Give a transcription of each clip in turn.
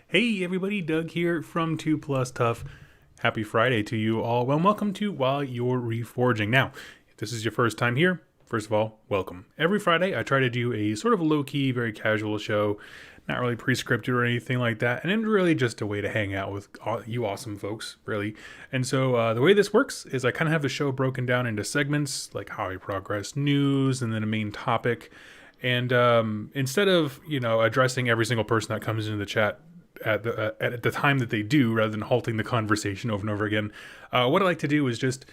Hey everybody, Doug here from 2 Plus Tough. Happy Friday to you all. Well, welcome to While You're Reforging. Now, if this is your first time here, first of all, welcome. Every Friday I try to do a sort of low-key, very casual show, not really pre-scripted or anything like that, and it's really just a way to hang out with all you awesome folks, really. And so the way this works is I kind of have the show broken down into segments, like how I progress news, and then a main topic. And instead of, addressing every single person that comes into the chat at the time that they do, rather than halting the conversation over and over again, what I like to do is just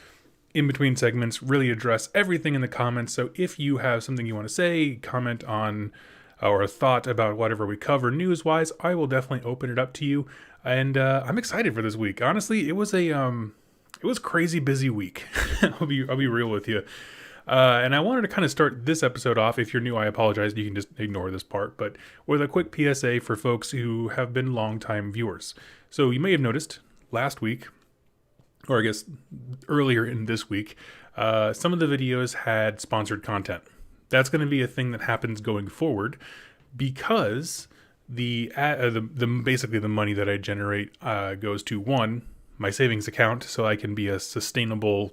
in between segments really address everything in the comments. So if you have something you want to say, comment on, or a thought about whatever we cover news wise, I will definitely open it up to you. And I'm excited for this week. Honestly, it was crazy busy week. I'll be real with you. And I wanted to kind of start this episode off. If you're new, I apologize. You can just ignore this part. But with a quick PSA for folks who have been longtime viewers. So you may have noticed last week, or I guess earlier in this week, some of the videos had sponsored content. That's going to be a thing that happens going forward because the basically the money that I generate goes to, one, my savings account, so I can be a sustainable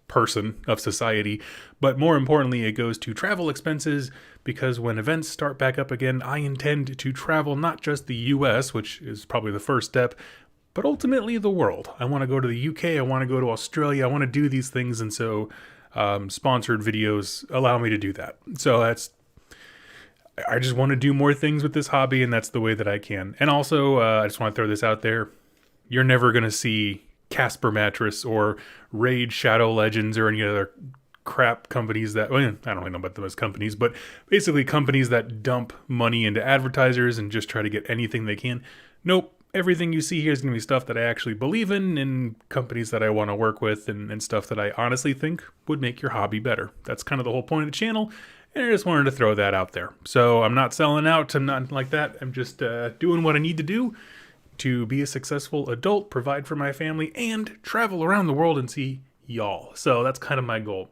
person of society, but more importantly it goes to travel expenses, because when events start back up again, I intend to travel not just the US, which is probably the first step, but ultimately the world. I want to go to the UK, I want to go to Australia, I want to do these things, and so sponsored videos allow me to do that. So I just want to do more things with this hobby, and that's the way that I can. And also I just want to throw this out there: you're never going to see Casper Mattress or Raid Shadow Legends or any other crap companies that, well, I don't really know about them as companies, but basically companies that dump money into advertisers and just try to get anything they can. Nope. Everything you see here is going to be stuff that I actually believe in, and companies that I want to work with, and stuff that I honestly think would make your hobby better. That's kind of the whole point of the channel, and I just wanted to throw that out there. So I'm not selling out, I'm not like that. I'm just doing what I need to do to be a successful adult, provide for my family, and travel around the world and see y'all. So that's kind of my goal.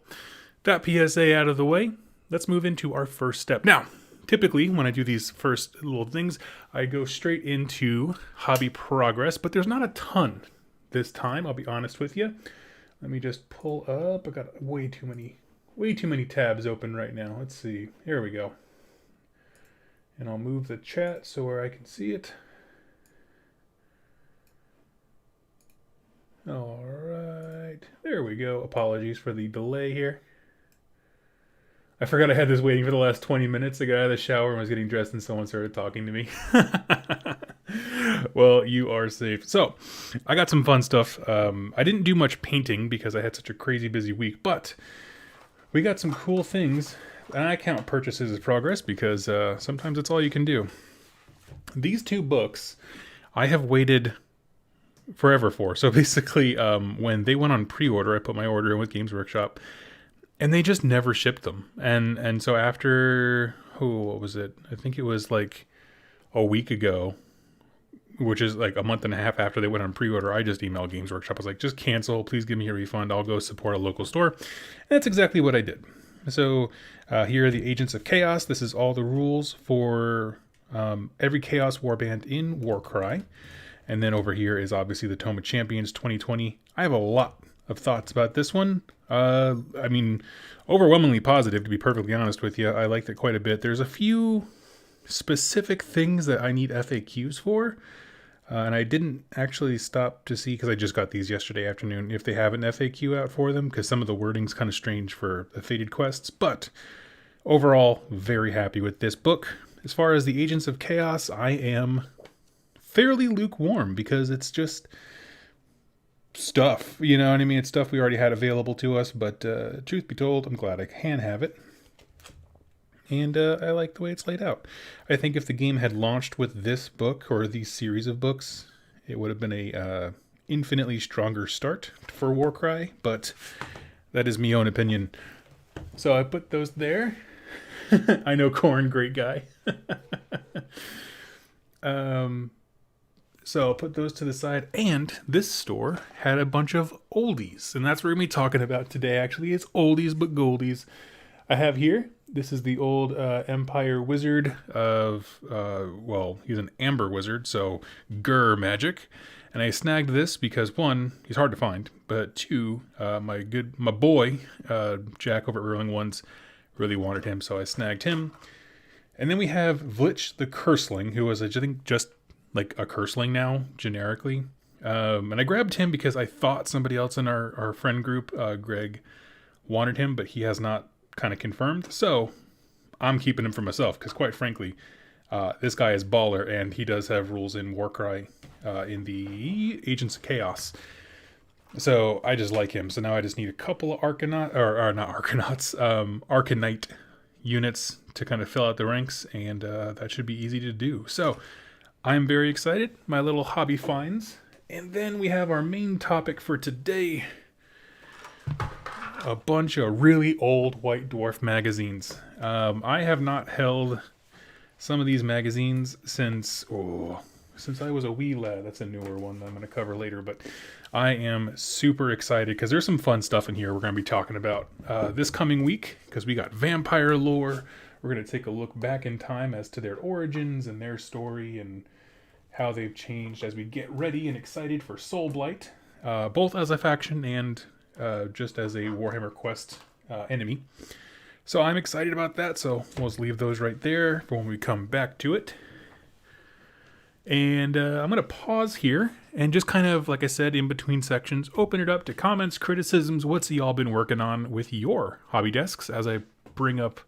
That PSA out of the way, let's move into our first step. Now, typically when I do these first little things, I go straight into hobby progress, but there's not a ton this time, I'll be honest with you. Let me just pull up. I got way too many tabs open right now. Let's see. Here we go. And I'll move the chat so where I can see it. All right, there we go. Apologies for the delay here. I forgot I had this waiting for the last 20 minutes. I got out of the shower and was getting dressed and someone started talking to me. Well, you are safe. So, I got some fun stuff. I didn't do much painting because I had such a crazy busy week, but we got some cool things. And I count purchases as progress because sometimes it's all you can do. These two books I have waited forever for. So basically, when they went on pre-order, I put my order in with Games Workshop, and they just never shipped them. And so after, what was it? I think it was like a week ago, which is like a month and a half after they went on pre-order, I just emailed Games Workshop. I was like, just cancel, please give me a refund. I'll go support a local store. And that's exactly what I did. So here are the Agents of Chaos. This is all the rules for every Chaos Warband in Warcry. And then over here is obviously the Tome of Champions 2020. I have a lot of thoughts about this one. I mean, overwhelmingly positive, to be perfectly honest with you. I liked it quite a bit. There's a few specific things that I need FAQs for. And I didn't actually stop to see, because I just got these yesterday afternoon, if they have an FAQ out for them, because some of the wording's kind of strange for the Fated Quests. But overall, very happy with this book. As far as the Agents of Chaos, I am fairly lukewarm, because it's just stuff, you know what I mean? It's stuff we already had available to us, but truth be told, I'm glad I can have it. And I like the way it's laid out. I think if the game had launched with this book, or these series of books, it would have been a infinitely stronger start for Warcry, but that is my own opinion. So I put those there. I know Corn, great guy. So I'll put those to the side. And this store had a bunch of oldies, and that's what we're going to be talking about today. Actually, it's oldies but goldies. I have here This is the old Empire Wizard of, well, he's an Amber Wizard, so Gur magic. And I snagged this because, one, he's hard to find, but two, my boy, Jack over at Rolling Ones, really wanted him, so I snagged him. And then we have Vlich the Curseling, who was, I think, just like a Curseling now, generically. And I grabbed him because I thought somebody else in our friend group, Greg, wanted him, but he has not kind of confirmed. So I'm keeping him for myself because, quite frankly, this guy is baller, and he does have rules in Warcry in the Agents of Chaos. So I just like him. So now I just need a couple of Arcanite units to kind of fill out the ranks, and that should be easy to do. So I'm very excited. My little hobby finds. And then we have our main topic for today. A bunch of really old White Dwarf magazines. I have not held some of these magazines since I was a wee lad. That's a newer one that I'm going to cover later, but I am super excited because there's some fun stuff in here we're going to be talking about this coming week, because we got vampire lore. We're going to take a look back in time as to their origins and their story and how they've changed as we get ready and excited for Soulblight, both as a faction and just as a Warhammer Quest enemy. So I'm excited about that, so we'll just leave those right there for when we come back to it. And I'm going to pause here and just kind of, like I said, in between sections, open it up to comments, criticisms. What's y'all been working on with your hobby desks as I bring up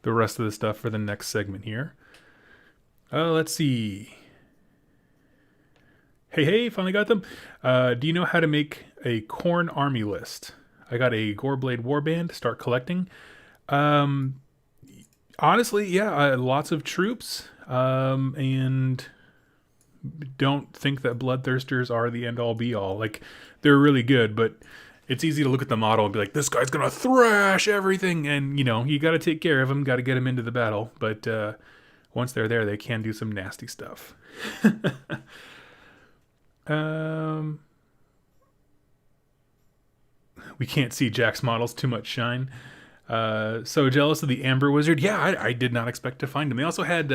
the rest of the stuff for the next segment here. Let's see. Hey, finally got them. Do you know how to make a Khorne army list? I got a Goreblade warband, start collecting. Honestly, yeah, lots of troops, and don't think that Bloodthirsters are the end-all be-all. Like, they're really good, but it's easy to look at the model and be like, this guy's gonna thrash everything, and, you gotta take care of them, gotta get them into the battle, but once they're there, they can do some nasty stuff. We can't see Jack's models, too much shine. So jealous of the Amber Wizard. Yeah, I did not expect to find him. They also had,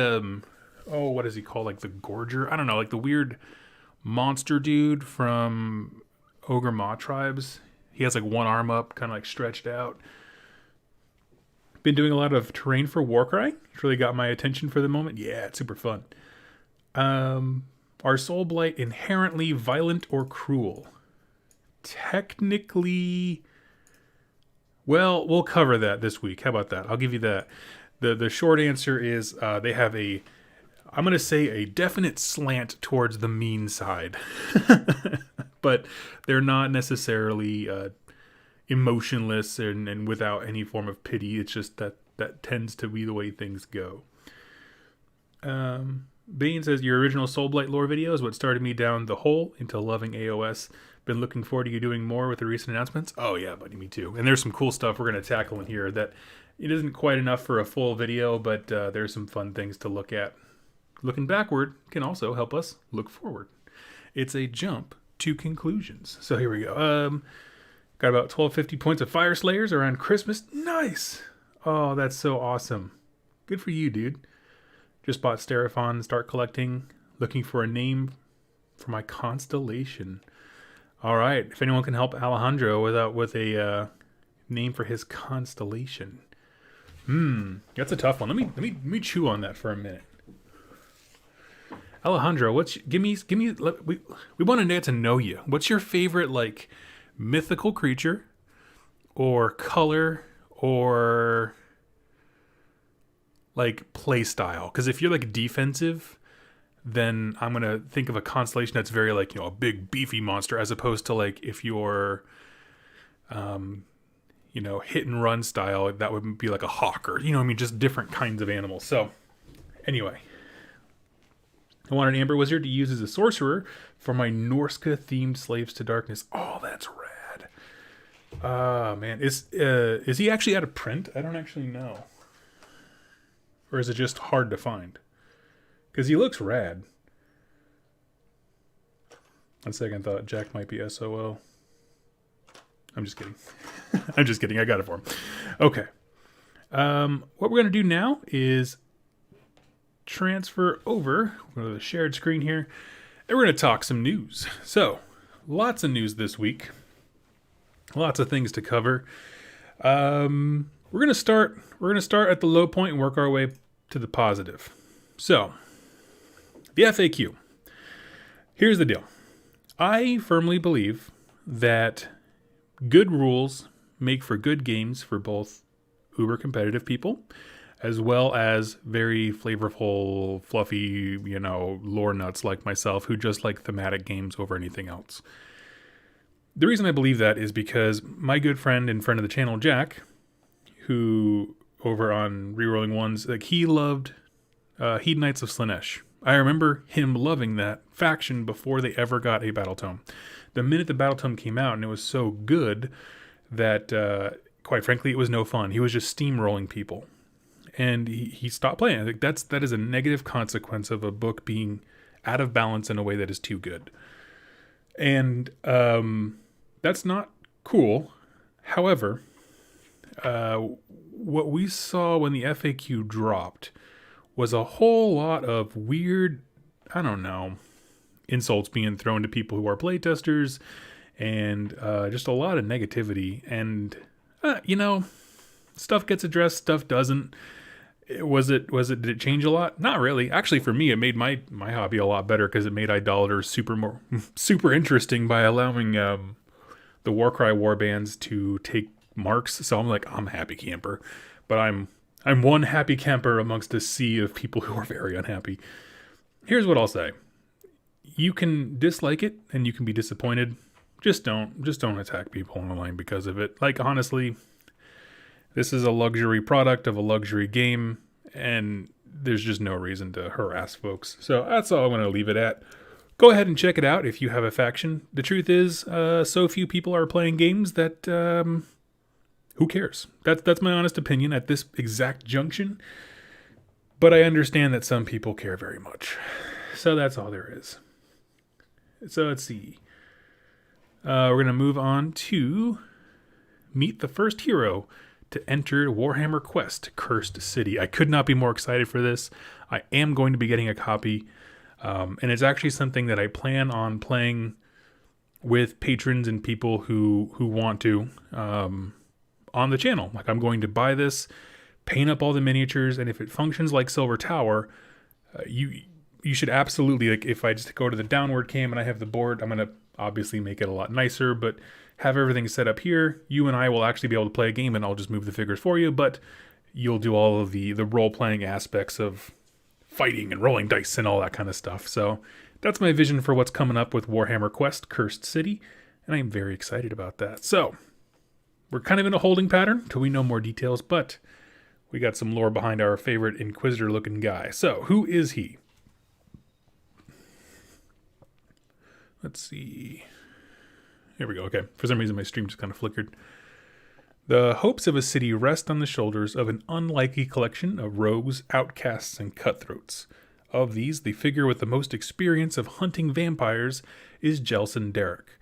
what is he called? Like the Gorger? I don't know, like the weird monster dude from Ogre Maw Tribes. He has like one arm up, kind of like stretched out. Been doing a lot of terrain for Warcry. It's really got my attention for the moment. Yeah, it's super fun. Are Soulblight inherently violent or cruel? Technically, well, we'll cover that this week. How about that? I'll give you that. The short answer is they have I'm going to say a definite slant towards the mean side. But they're not necessarily emotionless and without any form of pity. It's just that tends to be the way things go. Bane says, your original Soulblight lore video is what started me down the hole into loving AOS. Been looking forward to you doing more with the recent announcements. Oh yeah, buddy, me too. And there's some cool stuff we're going to tackle in here that it isn't quite enough for a full video, but there's some fun things to look at. Looking backward can also help us look forward. It's a jump to conclusions. So here we go. Got about 1250 points of Fire Slayers around Christmas. Nice. Oh, that's so awesome. Good for you, dude. Just bought Stereophon, start collecting, looking for a name for my constellation. All right, if anyone can help Alejandro with a name for his constellation. That's a tough one. Let me chew on that for a minute. Alejandro, give me we want to get to know you. What's your favorite like mythical creature or color or like play style? Because if you're like defensive, then I'm going to think of a constellation that's very like, a big beefy monster, as opposed to like if you're, hit and run style, that would be like a hawk or, just different kinds of animals. So anyway, I want an Amber Wizard to use as a sorcerer for my Norska themed Slaves to Darkness. Oh, that's rad. Man, is he actually out of print? I don't actually know. Or is it just hard to find? Because he looks rad. On second thought, Jack might be SOL. I'm just kidding. I'm just kidding. I got it for him. Okay. What we're going to do now is transfer over. We'll go to the shared screen here, and we're going to talk some news. So, lots of news this week. Lots of things to cover. We're going to start at the low point and work our way to the positive. So, the FAQ. Here's the deal. I firmly believe that good rules make for good games for both uber competitive people as well as very flavorful, fluffy, lore nuts like myself who just like thematic games over anything else. The reason I believe that is because my good friend and friend of the channel, Jack, who over on Rerolling Ones, he loved Hedonites of Slaanesh. I remember him loving that faction before they ever got a battle tome. The minute the battle tome came out, and it was so good that, quite frankly, it was no fun. He was just steamrolling people. And he stopped playing. I think that is a negative consequence of a book being out of balance in a way that is too good. And that's not cool. However, what we saw when the FAQ dropped was a whole lot of weird, insults being thrown to people who are playtesters, and just a lot of negativity. And stuff gets addressed, stuff doesn't. Did it change a lot? Not really. Actually, for me, it made my hobby a lot better because it made idolaters super interesting by allowing the Warcry warbands to take marks. So I'm a happy camper, but I'm one happy camper amongst a sea of people who are very unhappy. Here's what I'll say. You can dislike it and you can be disappointed. Just don't attack people online because of it. Honestly, this is a luxury product of a luxury game, and there's just no reason to harass folks. So that's all I'm going to leave it at. Go ahead and check it out if you have a faction. The truth is, so few people are playing games that, who cares? That's my honest opinion at this exact junction. But I understand that some people care very much. So that's all there is. So let's see. We're going to move on to meet the first hero to enter Warhammer Quest, Cursed City. I could not be more excited for this. I am going to be getting a copy. And it's actually something that I plan on playing with patrons and people who want to on the channel. I'm going to buy this, paint up all the miniatures, and if it functions like Silver Tower, you should absolutely, if I just go to the downward cam and I have the board, I'm going to obviously make it a lot nicer, but have everything set up here. You and I will actually be able to play a game, and I'll just move the figures for you, but you'll do all of the role-playing aspects of fighting and rolling dice and all that kind of stuff. So that's my vision for what's coming up with Warhammer Quest, Cursed City, and I am very excited about that. So we're kind of in a holding pattern till we know more details, but we got some lore behind our favorite Inquisitor-looking guy. So who is he? Let's see. Here we go. Okay. For some reason, my stream just kind of flickered. The hopes of a city rest on the shoulders of an unlikely collection of rogues, outcasts, and cutthroats. Of these, the figure with the most experience of hunting vampires is Jelson Derrick.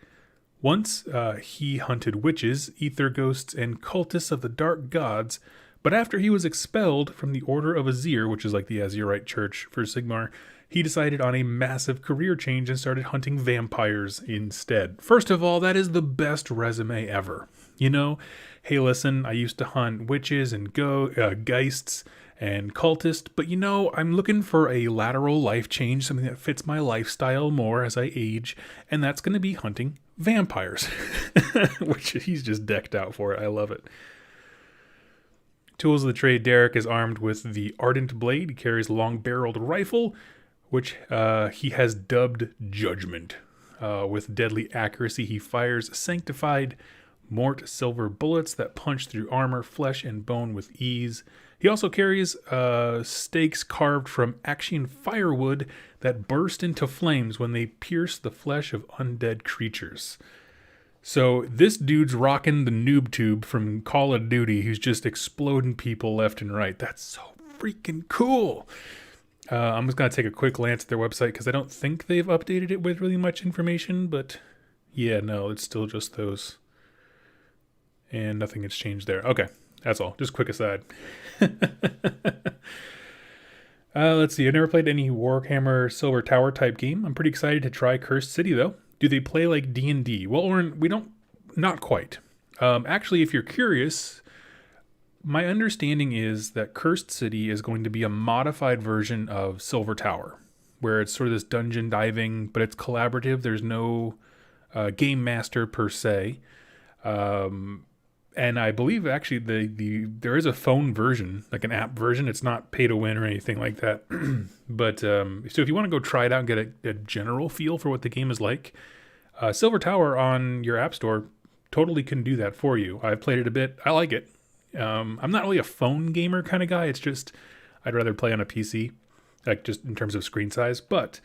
Once, he hunted witches, ether ghosts, and cultists of the dark gods, but after he was expelled from the Order of Azir, which is like the Azirite church for Sigmar, he decided on a massive career change and started hunting vampires instead. First of all, that is the best resume ever. Hey, listen, I used to hunt witches and geists and cultists, but I'm looking for a lateral life change, something that fits my lifestyle more as I age, and that's going to be hunting vampires, which he's just decked out for it. I love it. Tools of the trade, Derrick is armed with the Ardent Blade. He carries a long-barreled rifle, which he has dubbed Judgment. With deadly accuracy, he fires sanctified mort silver bullets that punch through armor, flesh, and bone with ease. He also carries stakes carved from Axian firewood that burst into flames when they pierce the flesh of undead creatures. So this dude's rocking the noob tube from Call of Duty. He's just exploding people left and right. That's so freaking cool. I'm just going to take a quick glance at their website because I don't think they've updated it with really much information. But yeah, no, it's still just those. And nothing has changed there. Okay, That's all. Just quick aside. Let's see. I never played any Warhammer Silver Tower type game. I'm pretty excited to try Cursed City though. Do they play like D&D? Well, Oren, we don't. Not quite. Actually, if you're curious, my understanding is that Cursed City is going to be a modified version of Silver Tower, where it's sort of this dungeon diving, but it's collaborative. There's no game master per se. And I believe actually there is a phone version, like an app version. It's not pay to win or anything like that. But so if you want to go try it out and get a general feel for what the game is like, Silver Tower on your app store totally can do that for you. I've played it a bit. I like it. I'm not really a phone gamer kind of guy. It's just I'd rather play on a PC, like just in terms of screen size. But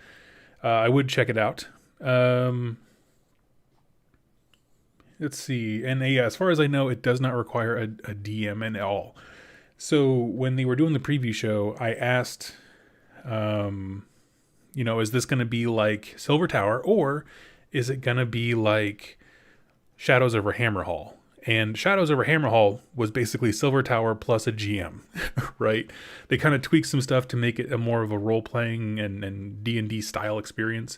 I would check it out. Let's see. And yeah, as far as I know, it does not require a DM at all. So when they were doing the preview show, I asked, is this going to be like Silver Tower, or is it going to be like Shadows over Hammerhall? And Shadows over Hammerhall was basically Silver Tower plus a GM, right? They kind of tweaked some stuff to make it a more of a role-playing and D&D style experience.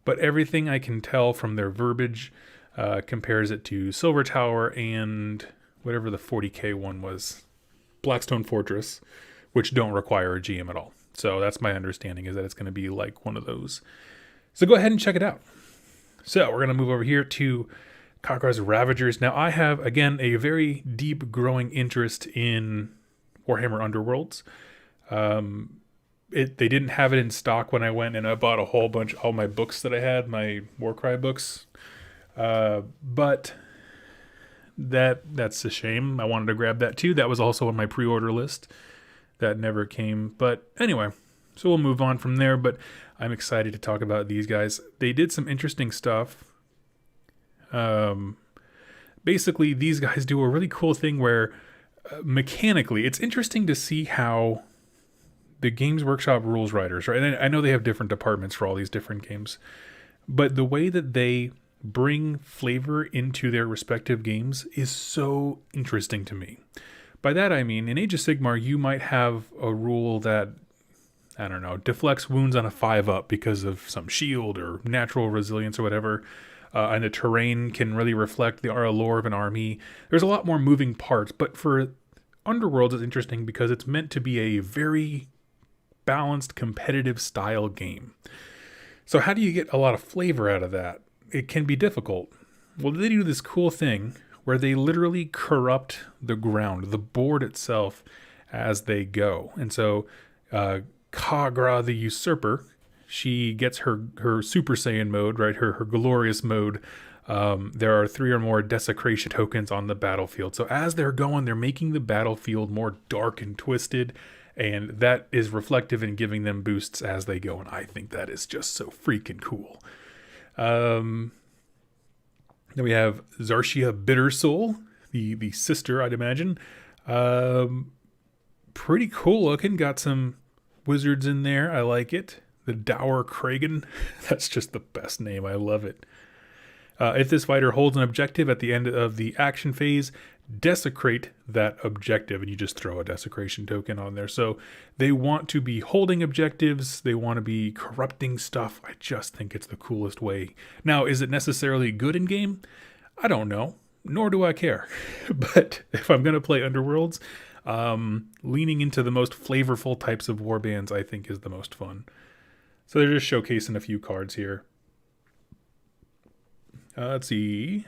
But everything I can tell from their verbiage compares it to Silver Tower and whatever the 40k one was, Blackstone Fortress, which don't require a GM at all. So that's my understanding, is that it's going to be like one of those. So go ahead and check it out. So we're going to move over here to Kagha's Ravagers. Now I have, again, a very deep growing interest in Warhammer Underworlds. They didn't have it in stock when I went, and I bought a whole bunch, all my books that I had, my Warcry books. But that's a shame. I wanted to grab that too. That was also on my pre-order list. That never came. But anyway, so we'll move on from there. But I'm excited to talk about these guys. They did some interesting stuff. Basically, these guys do a really cool thing where mechanically, it's interesting to see how the Games Workshop rules writers, right? And I know they have different departments for all these different games, but the way that they bring flavor into their respective games is so interesting to me. By that I mean, in Age of Sigmar, you might have a rule that, I don't know, deflects wounds on a 5-up because of some shield or natural resilience or whatever, and the terrain can really reflect the lore of an army. There's a lot more moving parts, but for Underworlds, it's interesting because it's meant to be a very balanced, competitive style game. So how do you get a lot of flavor out of that? It can be difficult. Well, they do this cool thing where they literally corrupt the ground, the board itself, as they go. And so Kagha the Usurper, she gets her Super Saiyan mode, right? Her glorious mode. There are 3 or more desecration tokens on the battlefield. So as they're going, they're making the battlefield more dark and twisted, and that is reflective in giving them boosts as they go. And I think that is just so freaking cool. Then we have Zarshia Bittersoul, the sister, I'd imagine. Pretty cool looking. Got some wizards in there. I like it. The Dour Kragan. That's just the best name. I love it. If this fighter holds an objective at the end of the action phase, desecrate that objective, and you just throw a desecration token on there. So they want to be holding objectives. They want to be corrupting stuff. I just think it's the coolest way. Now, is it necessarily good in game? I don't know, nor do I care. But if I'm going to play Underworlds, leaning into the most flavorful types of warbands, I think is the most fun. So they're just showcasing a few cards here. Let's see.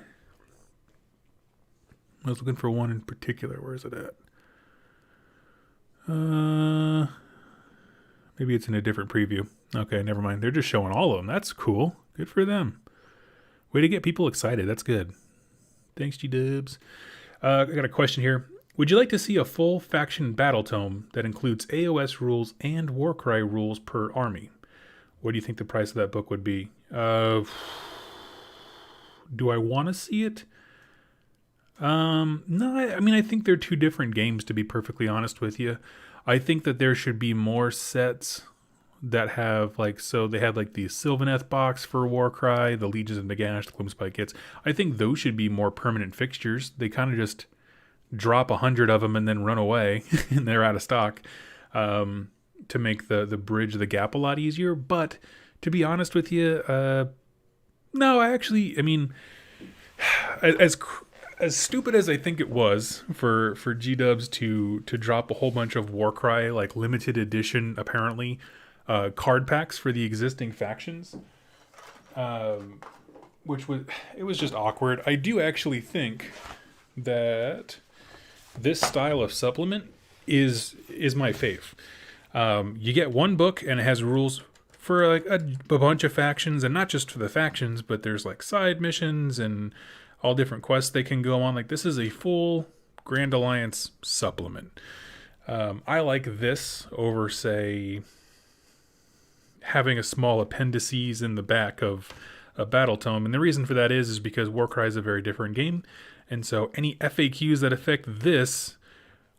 I was looking for one in particular. Where is it at? Maybe it's in a different preview. Okay, never mind. They're just showing all of them. That's cool. Good for them. Way to get people excited. That's good. Thanks, G-Dubs. I got a question here. Would you like to see a full faction battle tome that includes AOS rules and Warcry rules per army? What do you think the price of that book would be? Do I want to see it? No, I mean, I think they're two different games, to be perfectly honest with you. I think that there should be more sets that have, like, so they have, like, the Sylvaneth box for Warcry, the Legions of Nagash, the Gloomspite kits. I think those should be more permanent fixtures. They kind of just drop 100 of them and then run away and they're out of stock, to make the bridge, the gap a lot easier. But to be honest with you, no, I mean, as stupid as I think it was for G-dubs to drop a whole bunch of Warcry, like limited edition, apparently, card packs for the existing factions, it was just awkward. I do actually think that this style of supplement is my fave. You get one book and it has rules for like a bunch of factions, and not just for the factions, but there's like side missions and all different quests they can go on. Like, this is a full Grand Alliance supplement. I like this over, say, having a small appendices in the back of a battle tome. And the reason for that is because Warcry is a very different game. And so any FAQs that affect this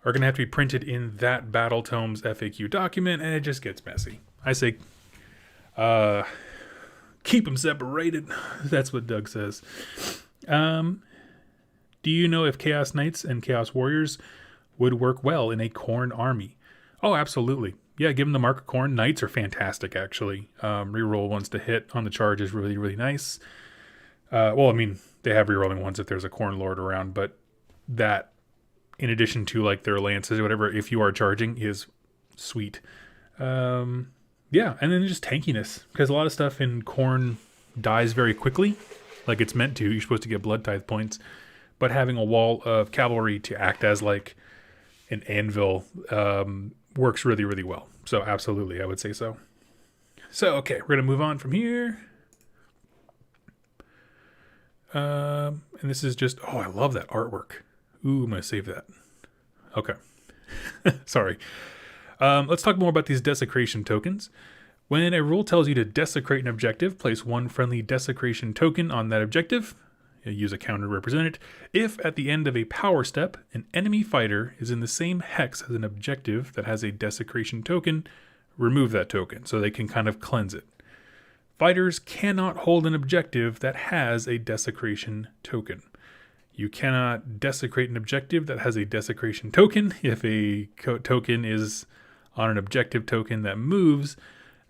are going to have to be printed in that battle tome's FAQ document, and it just gets messy. I say, keep them separated. That's what Doug says. Do you know if Chaos Knights and Chaos Warriors would work well in a Khorne army? Oh, absolutely. Yeah, give them the Mark of Khorne. Knights are fantastic, actually. Reroll ones to hit on the charge is really, really nice. Well, I mean, they have rerolling ones if there's a Khorne Lord around, but that, in addition to like their lances or whatever, if you are charging, is sweet. Yeah, and then just tankiness, because a lot of stuff in Khorne dies very quickly, like it's meant to. You're supposed to get blood tithe points, but having a wall of cavalry to act as like an anvil works really, really well. So absolutely, I would say so. So, okay, we're going to move on from here. And this is just, oh, I love that artwork. Ooh, I'm going to save that. Okay. Sorry. Let's talk more about these desecration tokens. When a rule tells you to desecrate an objective, place one friendly desecration token on that objective. Use a counter to represent it. If at the end of a power step, an enemy fighter is in the same hex as an objective that has a desecration token, remove that token so they can kind of cleanse it. Fighters cannot hold an objective that has a desecration token. You cannot desecrate an objective that has a desecration token. If a token is on an objective token that moves,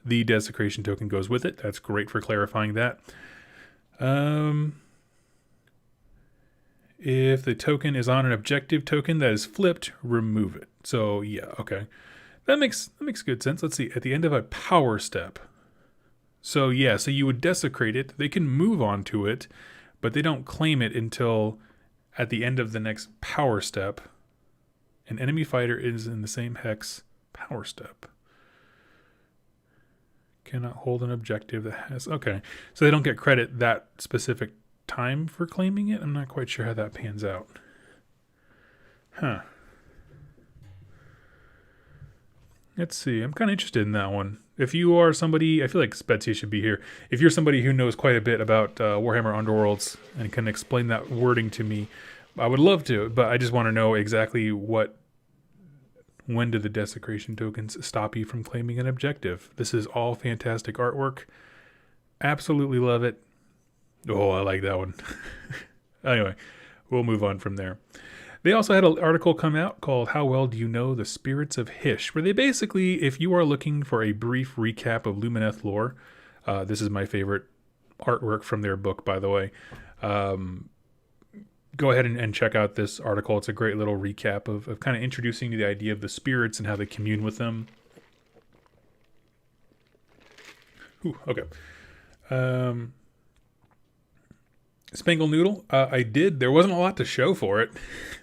the desecration token goes with it. That's great for clarifying that. If the token is on an objective token that is flipped, remove it. So yeah, okay. That makes good sense. Let's see. At the end of a power step. So yeah, so you would desecrate it. They can move on to it, but they don't claim it until at the end of the next power step. An enemy fighter is in the same hex power step. Cannot hold an objective that has... Okay, so they don't get credit that specific time for claiming it. I'm not quite sure how that pans out. Huh. Let's see. I'm kind of interested in that one. If you are somebody... I feel like Spetsy should be here. If you're somebody who knows quite a bit about Warhammer Underworlds and can explain that wording to me, I would love to, but I just want to know exactly when do the desecration tokens stop you from claiming an objective? This is all fantastic artwork. Absolutely love it. Oh, I like that one. Anyway, we'll move on from there. They also had an article come out called How Well Do You Know the Spirits of Hysh? Where they basically, if you are looking for a brief recap of Lumineth lore, this is my favorite artwork from their book, by the way. Go ahead and check out this article. It's a great little recap of kind of introducing you to the idea of the spirits and how they commune with them. Ooh, okay. Spangle Noodle, I did. There wasn't a lot to show for it.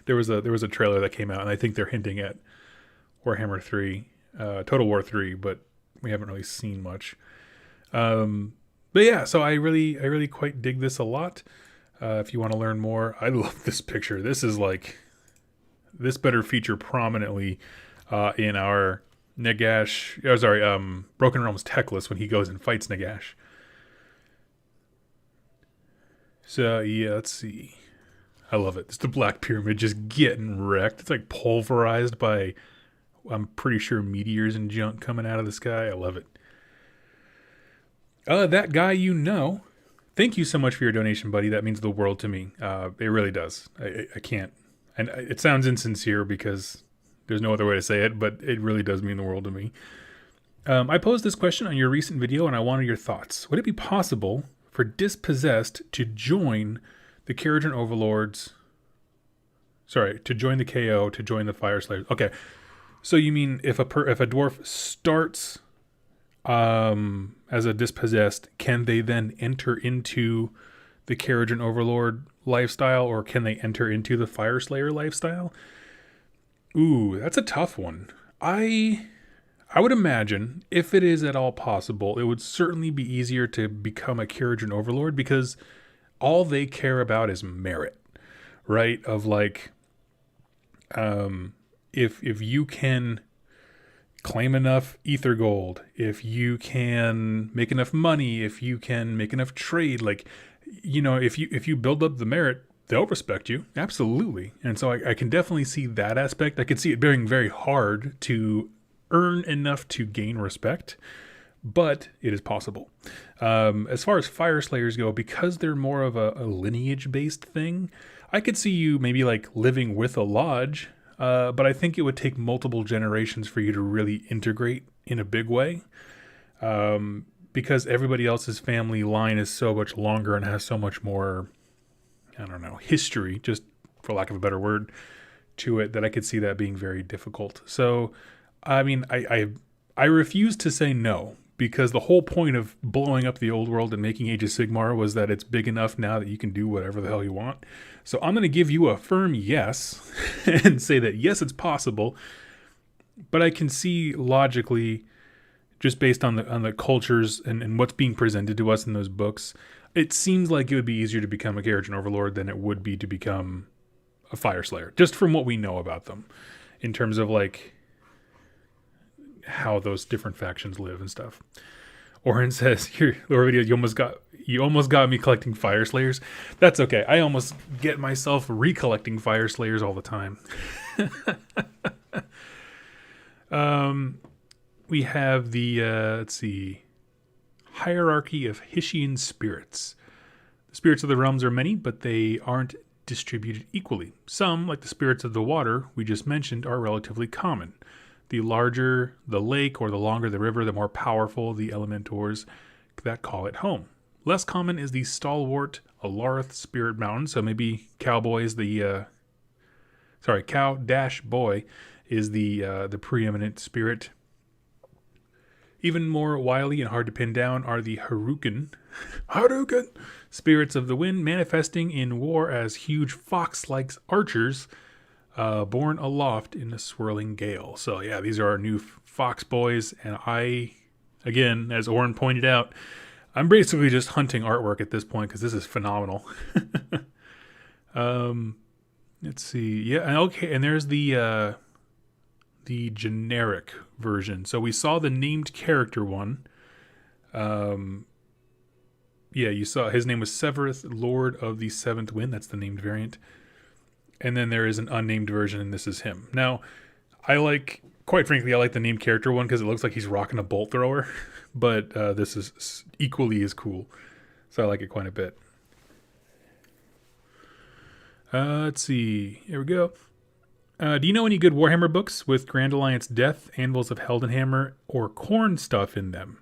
There was a trailer that came out, and I think they're hinting at Warhammer 3, Total War 3, but we haven't really seen much. But yeah, so I really quite dig this a lot. If you want to learn more, I love this picture. This is like, this better feature prominently in our Broken Realms tech list when he goes and fights Nagash. So yeah, let's see. I love it. It's the Black Pyramid just getting wrecked. It's like pulverized by, I'm pretty sure, meteors and junk coming out of the sky. I love it. That guy you know. Thank you so much for your donation, buddy. That means the world to me. It really does. I And it sounds insincere because there's no other way to say it, but it really does mean the world to me. I posed this question on your recent video, and I wanted your thoughts. Would it be possible for Dispossessed to join the Keratin Overlords? Sorry, to join the KO, to join the Fire Slayers. Okay, so you mean if a dwarf starts as a Dispossessed, can they then enter into the Keratin Overlord lifestyle, or can they enter into the Fire Slayer lifestyle? Ooh, that's a tough one. I would imagine, if it is at all possible, it would certainly be easier to become a Keratin Overlord because all they care about is merit, right? Of like, if you can claim enough ether gold, if you can make enough money, if you can make enough trade, like, if you build up the merit, they'll respect you. Absolutely. And so I can definitely see that aspect. I can see it being very hard to earn enough to gain respect, but it is possible. As far as Fire Slayers go, because they're more of a lineage-based thing, I could see you maybe like living with a lodge, but I think it would take multiple generations for you to really integrate in a big way, because everybody else's family line is so much longer and has so much more, I don't know, history, just for lack of a better word, to it, that I could see that being very difficult. So I mean, I refuse to say no, because the whole point of blowing up the old world and making Age of Sigmar was that it's big enough now that you can do whatever the hell you want. So I'm going to give you a firm yes and say that yes, it's possible, but I can see logically, just based on the cultures and what's being presented to us in those books, it seems like it would be easier to become a Keratin Overlord than it would be to become a Fire Slayer, just from what we know about them, in terms of like how those different factions live and stuff. Oren says, "Here, Lore Video, you almost got me collecting Fire Slayers." That's okay. I almost get myself recollecting Fire Slayers all the time. We have the let's see, hierarchy of Hessian spirits. The spirits of the realms are many, but they aren't distributed equally. Some, like the spirits of the water we just mentioned, are relatively common. The larger the lake or the longer the river, the more powerful the elementors that call it home. Less common is the stalwart Alarth spirit mountain. So maybe Cow-Boy is Cow-Boy is the preeminent spirit. Even more wily and hard to pin down are the Harukan spirits of the wind, manifesting in war as huge fox-like archers, borne aloft in a swirling gale. So yeah, these are our new fox boys, and I, again, as Oren pointed out, I'm basically just hunting artwork at this point because this is phenomenal. Let's see, yeah, okay, and there's the generic version. So we saw the named character one. Yeah, you saw his name was Severith, Lord of the Seventh Wind. That's the named variant. And then there is an unnamed version, and this is him. Now, quite frankly, I like the named character one because it looks like he's rocking a bolt thrower. But this is equally as cool. So I like it quite a bit. Let's see. Here we go. Do you know any good Warhammer books with Grand Alliance Death, Anvils of Heldenhammer, or Khorne stuff in them?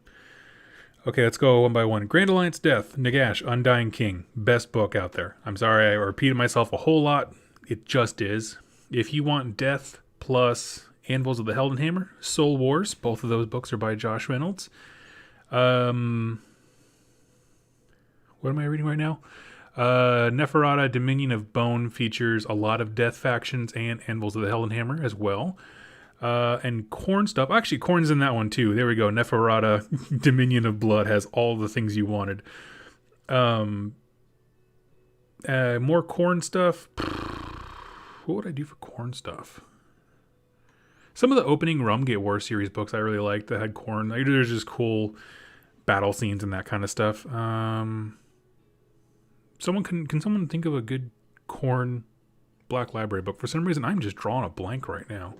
Okay, let's go one by one. Grand Alliance Death, Nagash, Undying King. Best book out there. I'm sorry I repeated myself a whole lot. It just is. If you want Death plus Anvils of the Heldenhammer, Soul Wars, both of those books are by Josh Reynolds. What am I reading right now? Neferata, Dominion of Bone features a lot of Death factions and Anvils of the Heldenhammer as well. And Khorne stuff. Actually, Khorne's in that one too. There we go. Neferata, Dominion of Blood has all the things you wanted. More Khorne stuff. What would I do for Khorne stuff? Some of the opening Rumgate War series books I really liked that had Khorne. There's just cool battle scenes and that kind of stuff. Can someone think of a good Khorne Black Library book? For some reason, I'm just drawing a blank right now.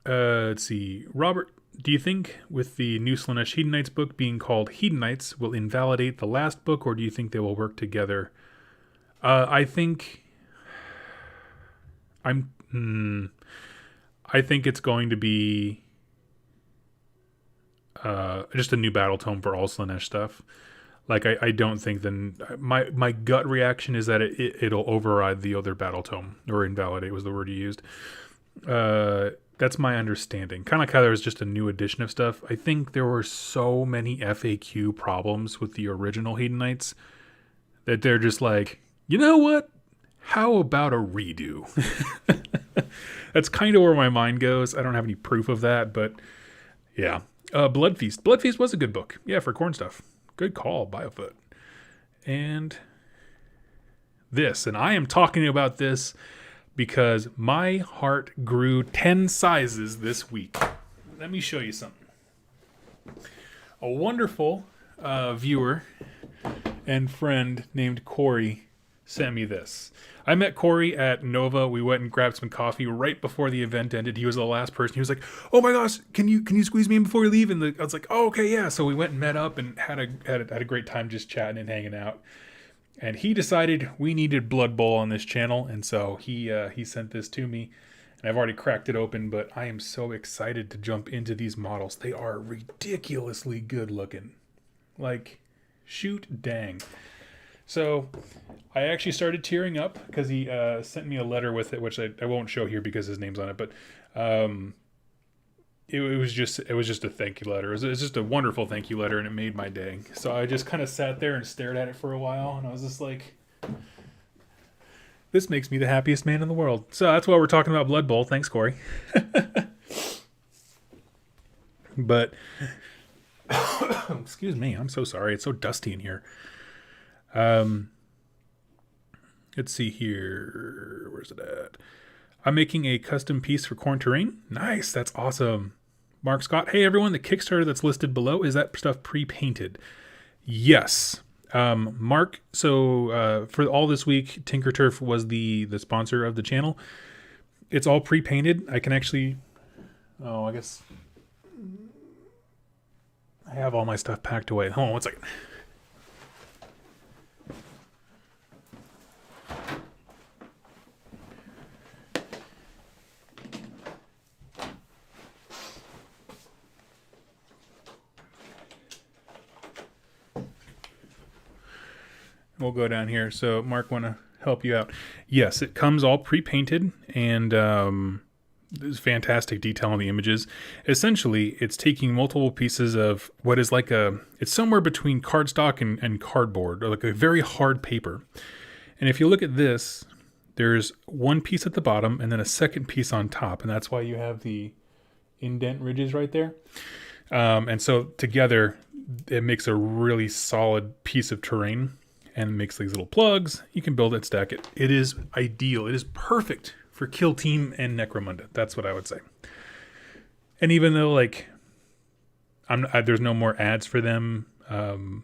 Let's see. Robert, do you think with the new Slaanesh Hedonites book being called Hedonites will invalidate the last book, or do you think they will work together? I think I think it's going to be just a new battle tome for all Slaanesh stuff. Like, I don't think my gut reaction is that it'll override the other battle tome, or invalidate was the word you used. That's my understanding. Kind of like how there was just a new edition of stuff. I think there were so many FAQ problems with the original Hedonites that they're just like, you know what? How about a redo? That's kind of where my mind goes. I don't have any proof of that, but yeah. Blood Feast. Blood Feast was a good book. Yeah, for corn stuff. Good call, Biofoot. And this. And I am talking about this because my heart grew 10 sizes this week. Let me show you something. A wonderful viewer and friend named Corey sent me this. I met Corey at Nova. We went and grabbed some coffee right before the event ended. He was the last person. He was like, "Oh my gosh, can you squeeze me in before we leave?" And I was like, "Oh, okay, yeah." So we went and met up and had a great time just chatting and hanging out. And he decided we needed Blood Bowl on this channel, and so he sent this to me. And I've already cracked it open, but I am so excited to jump into these models. They are ridiculously good looking. Like, shoot dang. So I actually started tearing up because he sent me a letter with it, which I won't show here because his name's on it. But it was just a thank you letter. It was just a wonderful thank you letter, and it made my day. So I just kind of sat there and stared at it for a while, and I was just like, this makes me the happiest man in the world. So that's why we're talking about Blood Bowl. Thanks, Corey. But excuse me, I'm so sorry. It's so dusty in here. Let's see here. Where's it at? I'm making a custom piece for Corn Terrain. Nice. That's awesome. Mark Scott. Hey, everyone. The Kickstarter that's listed below, is that stuff pre-painted? Yes. Mark, so for all this week, Tinker Turf was the sponsor of the channel. It's all pre-painted. I can actually... Oh, I guess... I have all my stuff packed away. Hold on one second. We'll go down here. So Mark, want to help you out? Yes, it comes all pre-painted, and there's fantastic detail on the images. Essentially, it's taking multiple pieces of what is like it's somewhere between cardstock and cardboard, or like a very hard paper. And if you look at this, there's one piece at the bottom and then a second piece on top, and that's why you have the indent ridges right there. And so together, it makes a really solid piece of terrain. And makes these little plugs. You can build it, stack it. It is ideal. It is perfect for Kill Team and Necromunda. That's what I would say. And even though, like, there's no more ads for them, that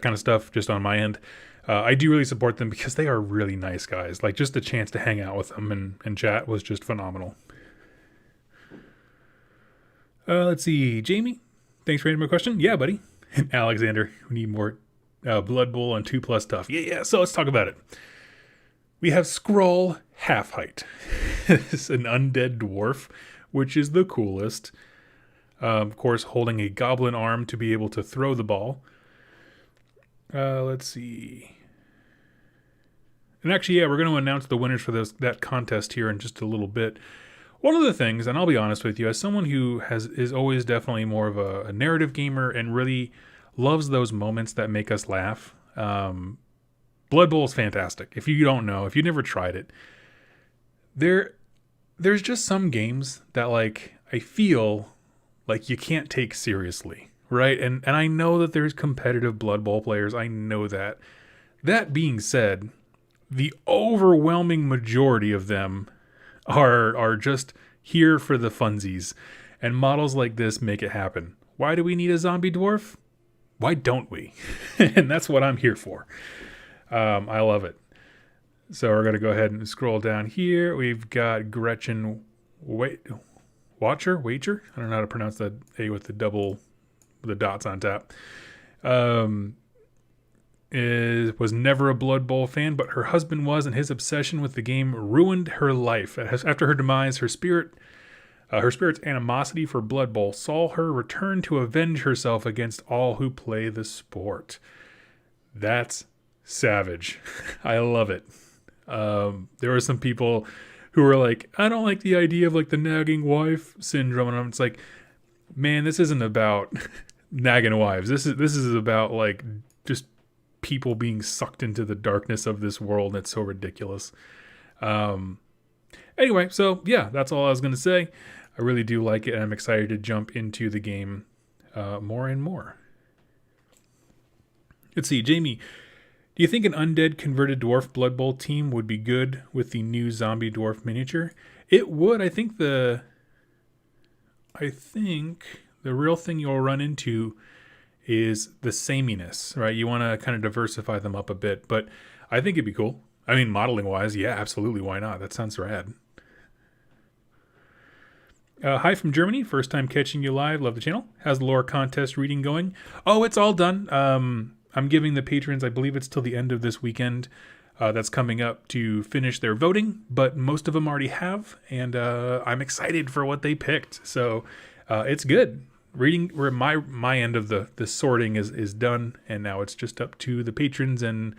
kind of stuff just on my end, I do really support them because they are really nice guys. Like, just the chance to hang out with them and chat was just phenomenal. Let's see. Jamie, thanks for answering my question. Yeah, buddy. And Alexander, we need more... Blood Bowl on 2+ tough. Yeah. So let's talk about it. We have Skrull half height. It's an undead dwarf, which is the coolest. Of course, holding a goblin arm to be able to throw the ball. Let's see. And actually, yeah, we're going to announce the winners for that contest here in just a little bit. One of the things, and I'll be honest with you, as someone who is always definitely more of a narrative gamer and really loves those moments that make us laugh. Blood Bowl is fantastic. If you don't know, if you never tried it, there's just some games that, like, I feel like you can't take seriously, right? And I know that there's competitive Blood Bowl players. I know that. That being said, the overwhelming majority of them are just here for the funsies, and models like this make it happen. Why do we need a zombie dwarf? Why don't we? And that's what I'm here for. I love it. So we're going to go ahead and scroll down here. We've got Gretchen Watcher? I don't know how to pronounce that A with the dots on top. was never a Blood Bowl fan, but her husband was, and his obsession with the game ruined her life. After her demise, her spirit's animosity for Blood Bowl saw her return to avenge herself against all who play the sport. That's savage. I love it. There were some people who were like, I don't like the idea of like the nagging wife syndrome, and it's like, man, this isn't about nagging wives. This is about like just people being sucked into the darkness of this world. That's so ridiculous. Anyway, so yeah, that's all I was gonna say. I really do like it, and I'm excited to jump into the game more and more. Let's see, Jamie. Do you think an undead converted dwarf Blood Bowl team would be good with the new zombie dwarf miniature? It would. I think the real thing you'll run into is the sameness, right? You want to kind of diversify them up a bit, but I think it'd be cool. I mean, modeling wise, yeah, absolutely. Why not? That sounds rad. Hi from Germany. First time catching you live. Love the channel. How's the lore contest reading going? Oh, it's all done. I'm giving the patrons, I believe it's till the end of this weekend that's coming up to finish their voting, but most of them already have, and I'm excited for what they picked. So it's good. Reading, where my end of the sorting is done, and now it's just up to the patrons and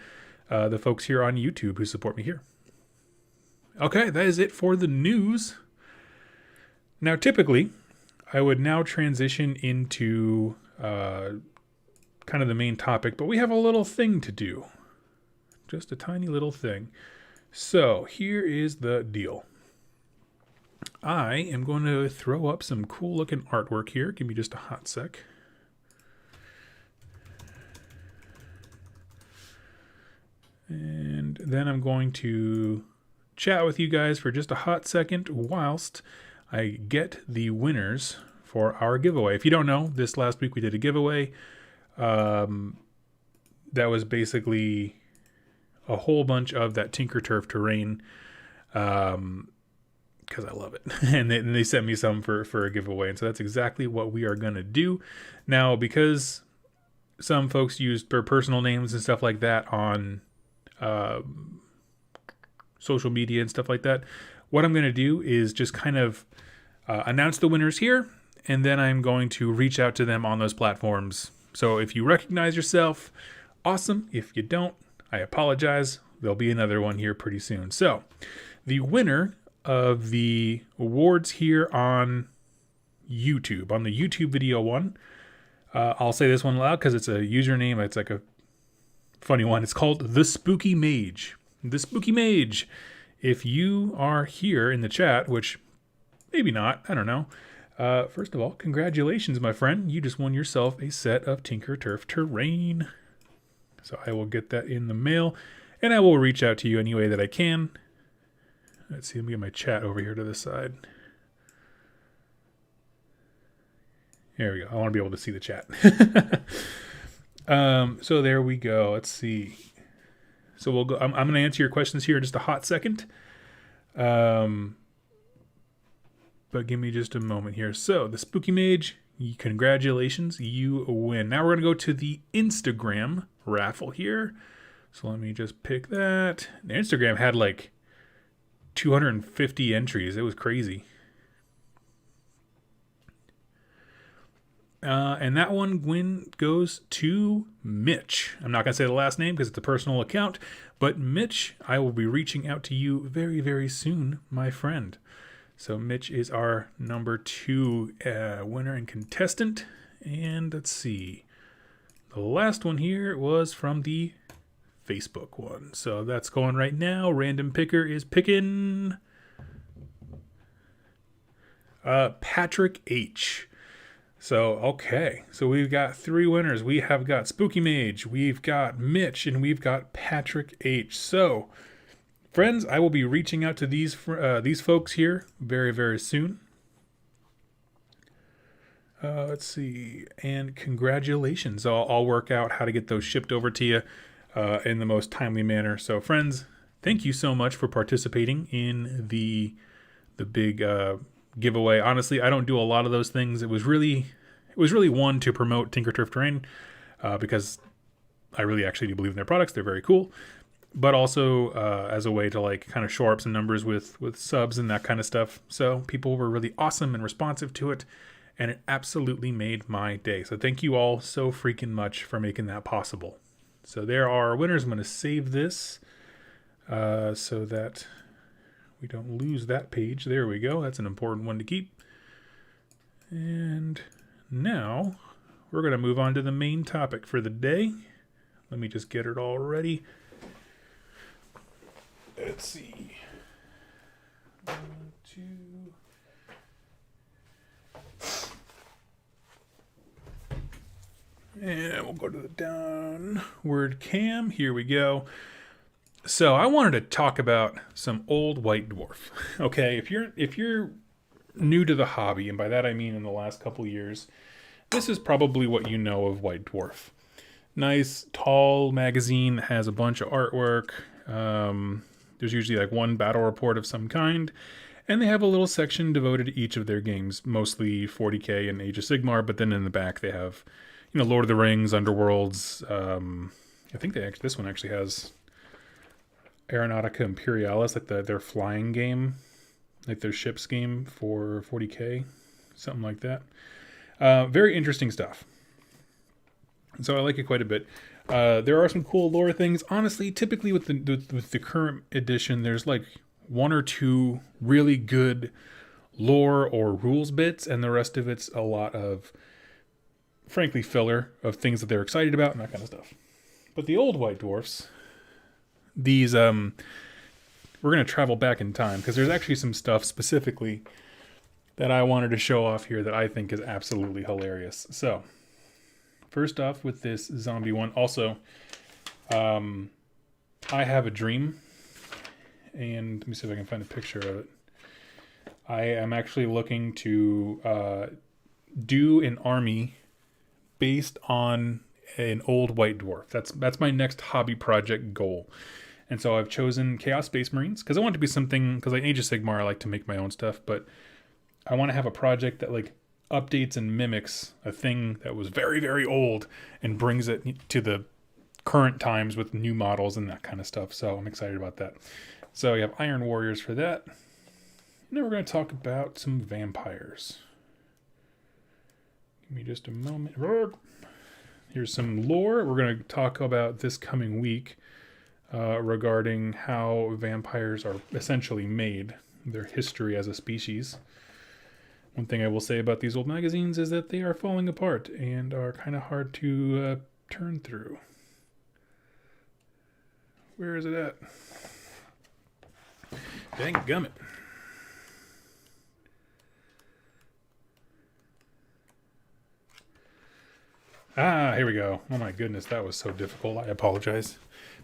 the folks here on YouTube who support me here. Okay, that is it for the news. Now, typically, I would now transition into kind of the main topic, but we have a little thing to do. Just a tiny little thing. So, here is the deal. I am going to throw up some cool looking artwork here. Give me just a hot sec. And then I'm going to chat with you guys for just a hot second whilst I get the winners for our giveaway. If you don't know, this last week we did a giveaway. That was basically a whole bunch of that Tinker Turf terrain. Because I love it. And they sent me some for a giveaway. And so that's exactly what we are going to do. Now, because some folks used their personal names and stuff like that on social media and stuff like that, what I'm going to do is just kind of announce the winners here. And then I'm going to reach out to them on those platforms. So if you recognize yourself, awesome. If you don't, I apologize. There'll be another one here pretty soon. So the winner of the awards here on YouTube, on the YouTube video one, I'll say this one loud because it's a username. It's like a funny one. It's called The Spooky Mage. The Spooky Mage. If you are here in the chat, which maybe not, I don't know. First of all, congratulations, my friend. You just won yourself a set of Tinker Turf terrain. So I will get that in the mail, and I will reach out to you any way that I can. Let's see, let me get my chat over here to the side. There we go. I want to be able to see the chat. So there we go. Let's see. So we'll go. I'm going to answer your questions here in just a hot second. But give me just a moment here. So the Spooky Mage, congratulations, you win. Now we're going to go to the Instagram raffle here. So let me just pick that. The Instagram had like 250 entries. It was crazy. And that one goes to Mitch. I'm not going to say the last name because it's a personal account. But Mitch, I will be reaching out to you very, very soon, my friend. So Mitch is our number 2 winner and contestant. And let's see. The last one here was from the Facebook one. So that's going right now. Random picker is picking Patrick H. So, okay. So we've got 3 winners. We have got Spooky Mage, we've got Mitch, and we've got Patrick H. So, friends, I will be reaching out to these folks here very, very soon. Let's see. And congratulations. I'll work out how to get those shipped over to you in the most timely manner. So, friends, thank you so much for participating in the big giveaway. Honestly, I don't do a lot of those things. It was really one to promote Tinker Turf Terrain because I really actually do believe in their products. They're very cool. But also as a way to like kind of shore up some numbers with subs and that kind of stuff. So people were really awesome and responsive to it, and it absolutely made my day. So thank you all so freaking much for making that possible. So there are our winners. I'm going to save this so that we don't lose that page. There we go. That's an important one to keep. And now we're going to move on to the main topic for the day. Let me just get it all ready. Let's see. 1, 2. And we'll go to the downward cam. Here we go. So I wanted to talk about some old white dwarf. Okay, if you're new to the hobby, and by that I mean in the last couple years, this is probably what you know of White Dwarf. Nice, tall magazine that has a bunch of artwork. There's usually like one battle report of some kind, and they have a little section devoted to each of their games, mostly 40k and Age of Sigmar, but then in the back they have, Lord of the Rings, Underworlds. I think this one actually has Aeronautica Imperialis, like their flying game, like their ships game for 40k, something like that. Very interesting stuff. So I like it quite a bit. There are some cool lore things. Honestly, typically with the current edition, there's like 1 or 2 really good lore or rules bits, and the rest of it's a lot of, frankly, filler of things that they're excited about and that kind of stuff. But the old White Dwarfs, these, we're going to travel back in time, because there's actually some stuff specifically that I wanted to show off here that I think is absolutely hilarious. So, first off with this zombie one. Also, I have a dream, and let me see if I can find a picture of it. I am actually looking to do an army based on an old white dwarf. That's my next hobby project goal. And so I've chosen Chaos Space Marines because I want it to be something, because like Age of Sigmar, I like to make my own stuff, but I want to have a project that like updates and mimics a thing that was very, very old and brings it to the current times with new models and that kind of stuff. So I'm excited about that. So we have Iron Warriors for that. And then we're going to talk about some vampires. Give me just a moment. Here's some lore. We're going to talk about this coming week regarding how vampires are essentially made, their history as a species. One thing I will say about these old magazines is that they are falling apart and are kind of hard to turn through. Where is it at? Dang gummit. Ah, here we go. Oh my goodness, that was so difficult. I apologize.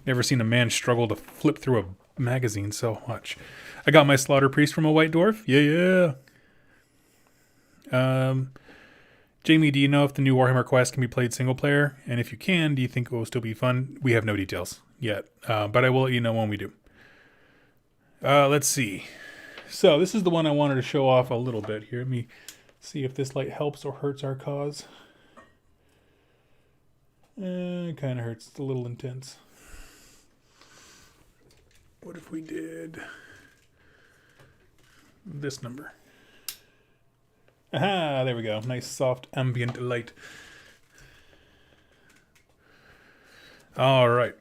Never seen a man struggle to flip through a magazine so much. I got my Slaughter Priest from a White Dwarf. Yeah. Jamie, do you know if the new Warhammer Quest can be played single player? And if you can, do you think it will still be fun? We have no details yet, but I will let you know when we do. Let's see. So this is the one I wanted to show off a little bit here. Let me see if this light helps or hurts our cause. It kind of hurts. It's a little intense. What if we did this number? Aha, there we go. Nice soft ambient light. All right.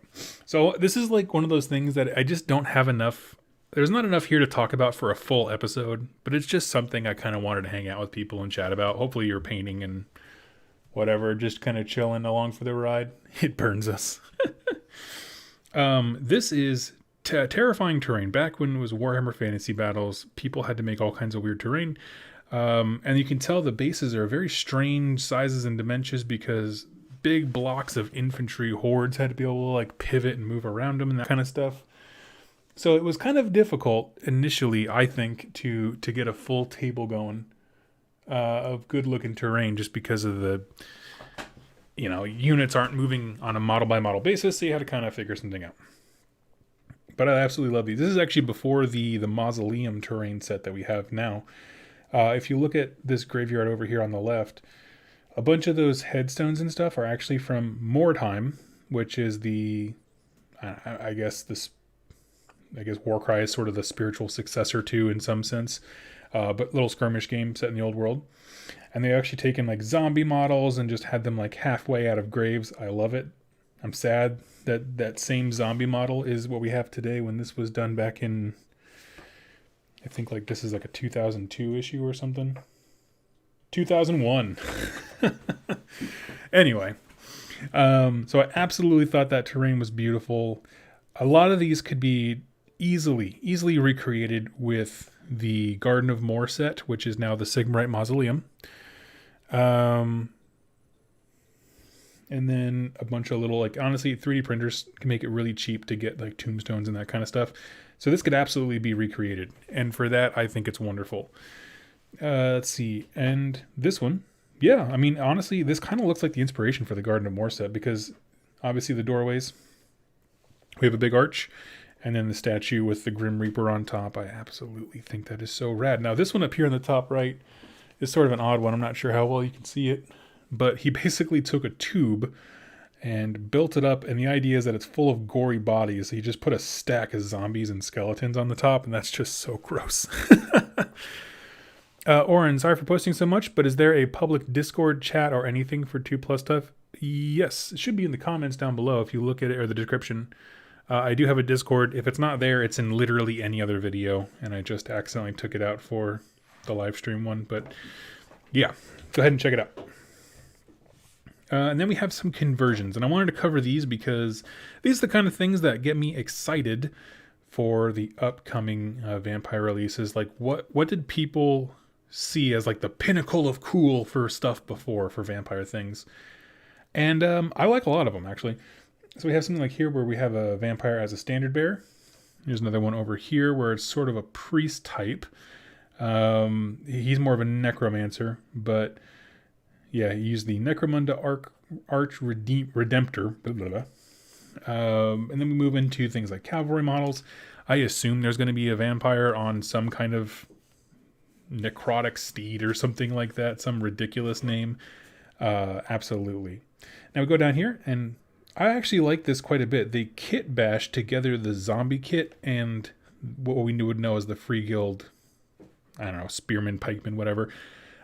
So this is like one of those things that I just don't have enough. There's not enough here to talk about for a full episode, but it's just something I kind of wanted to hang out with people and chat about. Hopefully you're painting and whatever, just kind of chilling along for the ride. It burns us. This is terrifying terrain. Back when it was Warhammer Fantasy Battles, people had to make all kinds of weird terrain. And you can tell the bases are very strange sizes and dimensions because big blocks of infantry hordes had to be able to like pivot and move around them and that kind of stuff. So it was kind of difficult initially, I think, to get a full table going of good looking terrain just because of the, units aren't moving on a model by model basis. So you had to kind of figure something out. But I absolutely love these. This is actually before the mausoleum terrain set that we have now. If you look at this graveyard over here on the left, a bunch of those headstones and stuff are actually from Mordheim, which is I guess Warcry is sort of the spiritual successor to, in some sense, but little skirmish game set in the old world. And they actually taken like zombie models and just had them like halfway out of graves. I love it. I'm sad that that same zombie model is what we have today when this was done back in, I think like this is like a 2002 issue or something. 2001. Anyway, so I absolutely thought that terrain was beautiful. A lot of these could be easily recreated with the Garden of Moor set, which is now the Sigmarite Mausoleum. And then a bunch of little, like, honestly, 3D printers can make it really cheap to get like tombstones and that kind of stuff. So this could absolutely be recreated. And for that, I think it's wonderful. Let's see. And this one, yeah, I mean, honestly, this kind of looks like the inspiration for the Garden of Moor set, because obviously the doorways, we have a big arch, and then the statue with the Grim Reaper on top. I absolutely think that is so rad. Now, this one up here in the top right is sort of an odd one. I'm not sure how well you can see it, but he basically took a tube and built it up, and the idea is that it's full of gory bodies. He just put a stack of zombies and skeletons on the top, and that's just so gross. Oren, sorry for posting so much, but is there a public Discord chat or anything for 2+ stuff? Yes, it should be in the comments down below if you look at it, or the description. I do have a Discord. If it's not there, it's in literally any other video, and I just accidentally took it out for the live stream one. But yeah, go ahead and check it out. And then we have some conversions, and I wanted to cover these because these are the kind of things that get me excited for the upcoming vampire releases. Like, what did people see as like the pinnacle of cool for stuff before for vampire things? And I like a lot of them, actually. So we have something like here where we have a vampire as a standard bearer. There's another one over here where it's sort of a priest type. He's more of a necromancer, but yeah, he used the Necromunda Arch Redemptor. Blah, blah, blah. And then we move into things like cavalry models. I assume there's going to be a vampire on some kind of necrotic steed or something like that, some ridiculous name. Absolutely. Now we go down here, and I actually like this quite a bit. They kit bash together the zombie kit and what we would know as the Free Guild, I don't know, spearman, pikeman, whatever,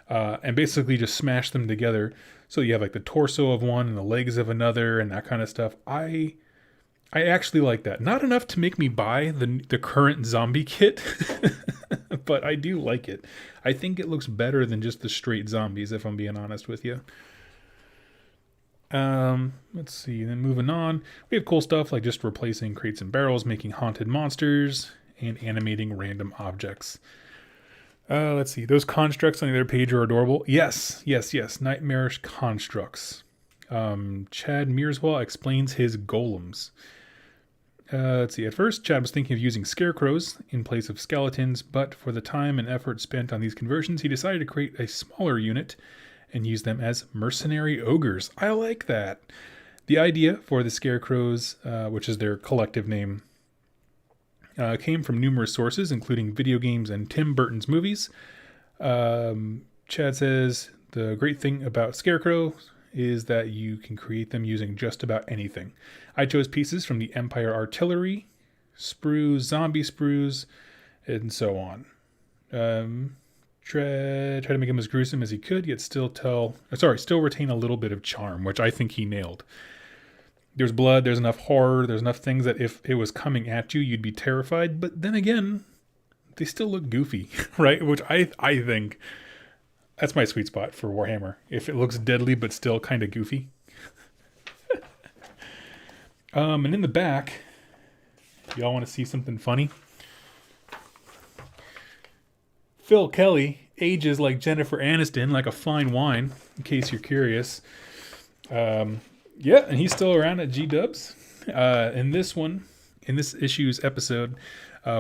and basically just smash them together. So you have like the torso of one and the legs of another and that kind of stuff. I actually like that. Not enough to make me buy the current zombie kit, but I do like it. I think it looks better than just the straight zombies, if I'm being honest with you. Let's see. Then moving on, we have cool stuff like just replacing crates and barrels, making haunted monsters, and animating random objects. Let's see. Those constructs on the other page are adorable. Yes. Nightmarish constructs. Chad Mearswell explains his golems. Let's see. At first, Chad was thinking of using scarecrows in place of skeletons, but for the time and effort spent on these conversions, he decided to create a smaller unit and use them as mercenary ogres. I like that. The idea for the scarecrows, which is their collective name, came from numerous sources, including video games and Tim Burton's movies. Chad says, the great thing about scarecrows is that you can create them using just about anything. I chose pieces from the Empire artillery, sprues, zombie sprues, and so on. Try to make him as gruesome as he could, yet still retain a little bit of charm, which I think he nailed. There's blood, there's enough horror, there's enough things that if it was coming at you, you'd be terrified. But then again, they still look goofy, right? Which I think that's my sweet spot for Warhammer. If it looks deadly but still kind of goofy. And in the back, y'all want to see something funny? Phil Kelly ages like Jennifer Aniston, like a fine wine, in case you're curious. Yeah, and he's still around at G-Dubs. In this issue's episode,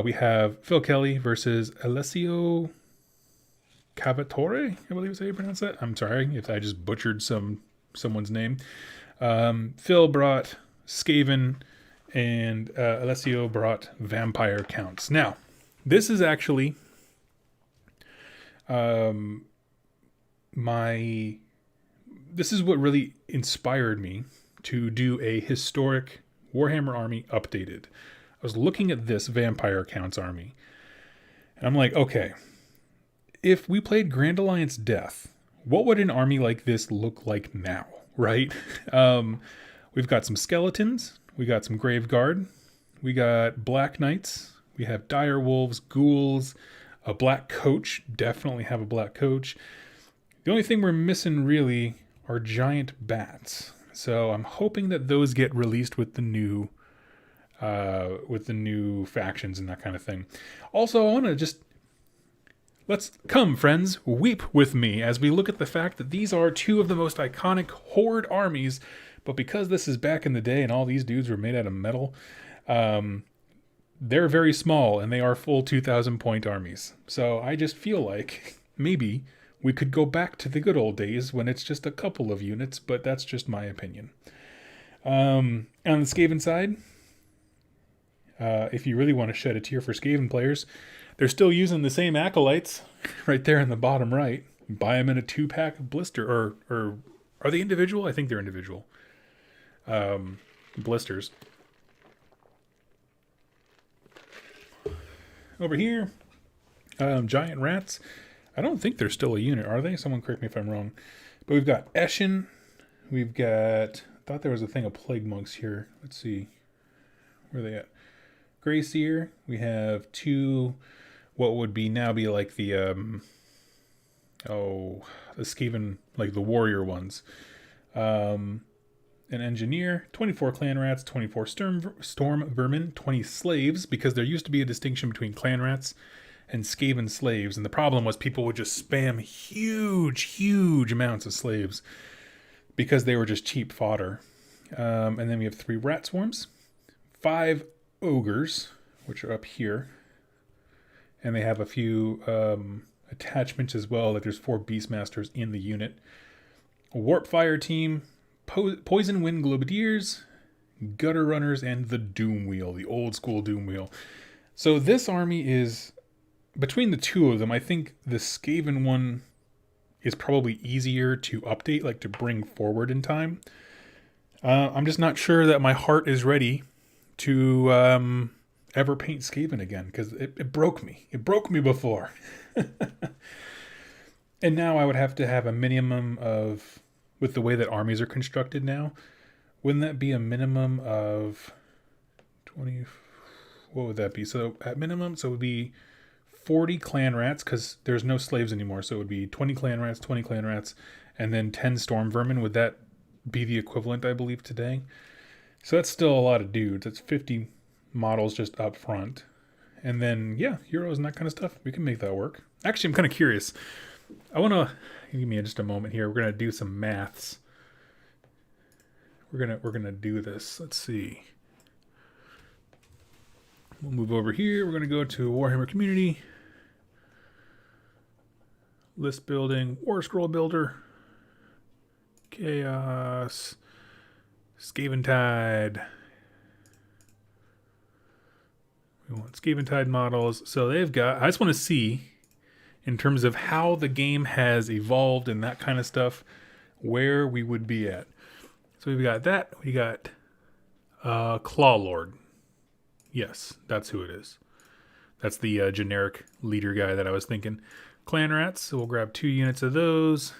we have Phil Kelly versus Alessio Cavatore, I believe is how you pronounce that. I'm sorry if I just butchered someone's name. Phil brought Skaven, and Alessio brought Vampire Counts. Now, this is actually this is what really inspired me to do a historic Warhammer army updated. I was looking at this Vampire Counts army, and I'm like, okay, if we played Grand Alliance Death, what would an army like this look like now, right? We've got some skeletons, we got some Grave Guard, we got Black Knights, we have Dire Wolves, Ghouls, a Black Coach, definitely have a Black Coach. The only thing we're missing really are giant bats. So I'm hoping that those get released with the new factions and that kind of thing. Also, I want to let's come, friends, weep with me as we look at the fact that these are two of the most iconic Horde armies, but because this is back in the day and all these dudes were made out of metal, they're very small and they are full 2,000 point armies. So I just feel like maybe we could go back to the good old days when it's just a couple of units, but that's just my opinion. On the Skaven side, if you really want to shed a tear for Skaven players, they're still using the same acolytes right there in the bottom right. Buy them in a 2-pack blister, or are they individual? I think they're individual. Blisters. Over here, giant rats. I don't think they're still a unit, are they? Someone correct me if I'm wrong. But we've got Eshin. We've got... I thought there was a thing of Plague Monks here. Let's see. Where are they at? Grey Seer. We have 2... What would be now be like the... the Skaven... Like the warrior ones. An Engineer. 24 Clan Rats. 24 Storm Vermin. 20 Slaves. Because there used to be a distinction between Clan Rats and Skaven slaves, and the problem was people would just spam huge amounts of slaves because they were just cheap fodder. And then we have 3 rat swarms, 5 ogres, which are up here, and they have a few attachments as well. Like there's 4 beastmasters in the unit, a warp fire team, poison wind globadiers, gutter runners, and the doom wheel, the old school doom wheel. So this army is... Between the two of them, I think the Skaven one is probably easier to update, like to bring forward in time. I'm just not sure that my heart is ready to ever paint Skaven again, because it broke me. It broke me before. And now I would have to have a minimum of, with the way that armies are constructed now, wouldn't that be a minimum of 20? What would that be? So at minimum, so it would be 40 clan rats, because there's no slaves anymore, so it would be 20 clan rats, and then 10 storm vermin. Would that be the equivalent, I believe, today? So that's still a lot of dudes. That's 50 models just up front. And then, yeah, heroes and that kind of stuff. We can make that work. Actually, I'm kind of curious. I want to... Give me just a moment here. We're going to do some maths. We're gonna do this. Let's see. We'll move over here. We're going to go to Warhammer Community. List building, War Scroll Builder, Chaos, Scaventide. We want Scaventide models. So they've got, I just want to see, in terms of how the game has evolved and that kind of stuff, where we would be at. So we've got that. We got Claw Lord. Yes, that's who it is. That's the generic leader guy that I was thinking. Clan Rats, so we'll grab 2 units of those.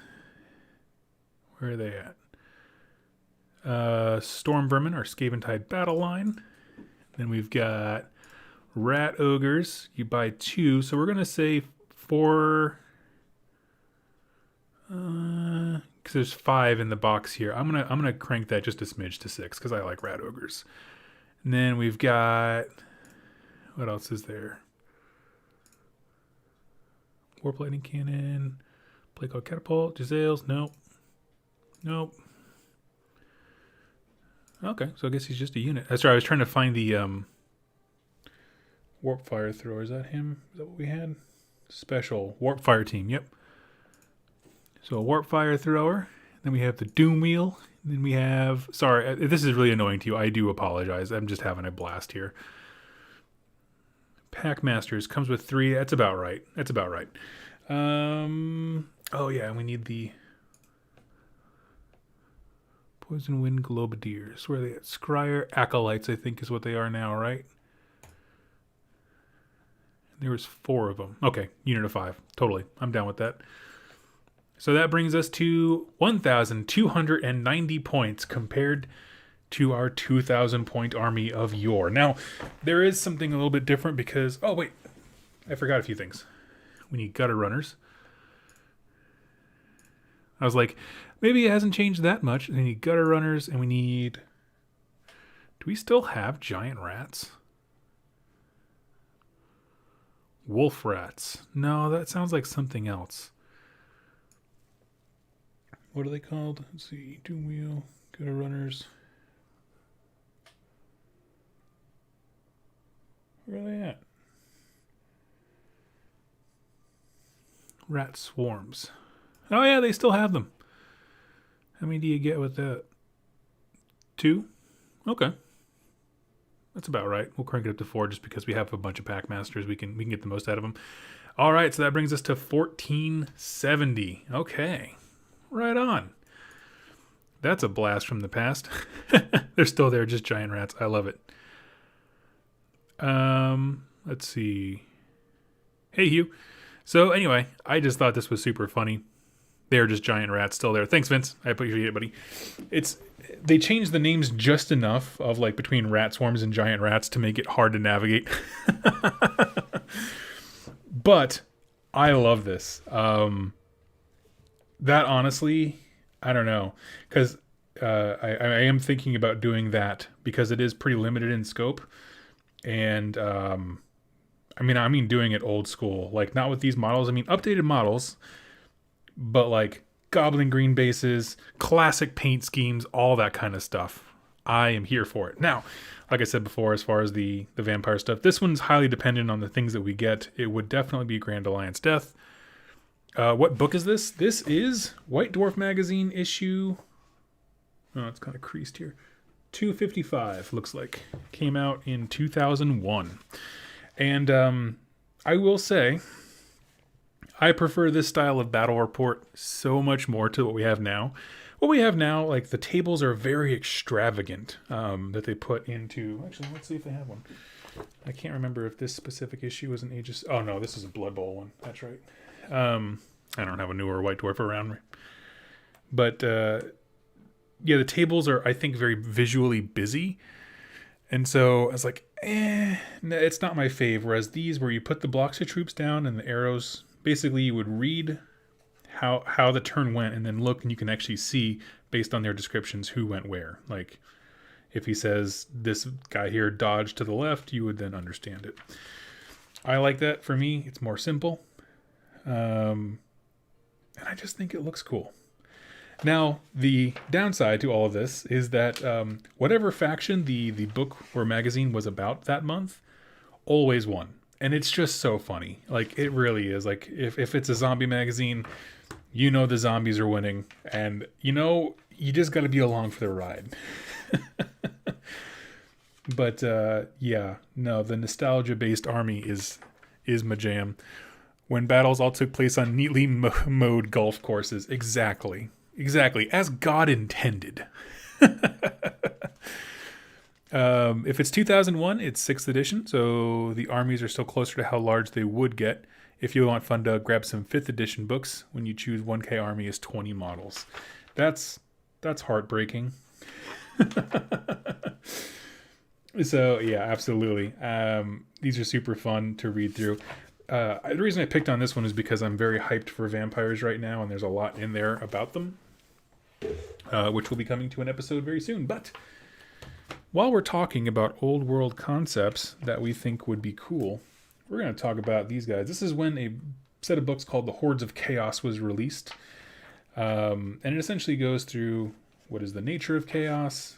Where are they at? Storm Vermin, our Scaventide battle line. Then we've got Rat Ogres. You buy 2, so we're going to say 4... because there's 5 in the box here. I'm gonna crank that just a smidge to 6, because I like Rat Ogres. And then we've got... What else is there? Warp Lightning Cannon, Plague Cloud Catapult, Giselles, nope. Okay, so I guess he's just a unit. That's right, I was trying to find the Warp Fire Thrower. Is that him? Is that what we had? Special Warp Fire Team, yep. So a Warp Fire Thrower. Then we have the Doom Wheel. Then we have... Sorry, if this is really annoying to you, I do apologize. I'm just having a blast here. Pack Masters comes with 3. That's about right. Oh yeah, and we need the Poison Wind Globadiers. Where are they at? Scryer Acolytes, I think, is what they are now, right? There was 4 of them. Okay, unit of 5. Totally. I'm down with that. So that brings us to 1,290 points compared to our 2,000 point army of yore. Now, there is something a little bit different because... Oh, wait. I forgot a few things. We need gutter runners. I was like, maybe it hasn't changed that much. We need gutter runners and we need... Do we still have giant rats? Wolf rats. No, that sounds like something else. What are they called? Let's see. Doom wheel, gutter runners. Where are they at? Rat swarms. Oh yeah, they still have them. How many do you get with that? 2? Okay. That's about right. We'll crank it up to 4 just because we have a bunch of pack masters. We can get the most out of them. All right, so that brings us to 1470. Okay. Right on. That's a blast from the past. They're still there, just giant rats. I love it. Let's see. Hey, Hugh. So anyway, I just thought this was super funny. They're just giant rats still there. Thanks, Vince. I appreciate it, buddy. They changed the names just enough of like between rat swarms and giant rats to make it hard to navigate. But I love this. That honestly, I don't know, because I am thinking about doing that because it is pretty limited in scope, and I mean doing it old school, like not with these models. I mean updated models, but like goblin green bases, classic paint schemes, all that kind of stuff. I am here for it. Now, like I said before, as far as the vampire stuff, this one's highly dependent on the things that we get. It would definitely be Grand Alliance Death. What book is this? This is White Dwarf Magazine issue... Oh, it's kind of creased here. 255, looks like. Came out in 2001. And I will say, I prefer this style of battle report so much more to what we have now. What we have now, like, the tables are very extravagant that they put into... Actually, let's see if they have one. I can't remember if this specific issue was an Aegis... Oh, no, this is a Blood Bowl one. That's right. I don't have a newer White Dwarf around me. But, yeah, the tables are, I think, very visually busy. And so I was like, no, it's not my fave. Whereas these, where you put the blocks of troops down and the arrows, basically you would read how the turn went and then look and you can actually see, based on their descriptions, who went where. Like, if he says this guy here dodged to the left, you would then understand it. I like that. For me, it's more simple. And I just think it looks cool. Now, the downside to all of this is that whatever faction the book or magazine was about that month always won. And it's just so funny. Like, it really is. Like, if it's a zombie magazine, you know the zombies are winning. And, you just got to be along for the ride. But, yeah, no, the nostalgia-based army is my jam. When battles all took place on neatly mowed golf courses. Exactly, as God intended. If it's 2001, it's 6th edition, so the armies are still closer to how large they would get. If you want fun to grab some 5th edition books, when you choose 1K army is 20 models. That's heartbreaking. So, yeah, absolutely. These are super fun to read through. The reason I picked on this one is because I'm very hyped for vampires right now, and there's a lot in there about them, which will be coming to an episode very soon. But while we're talking about old world concepts that we think would be cool, we're going to talk about these guys. This is when a set of books called The Hordes of Chaos was released, and it essentially goes through what is the nature of chaos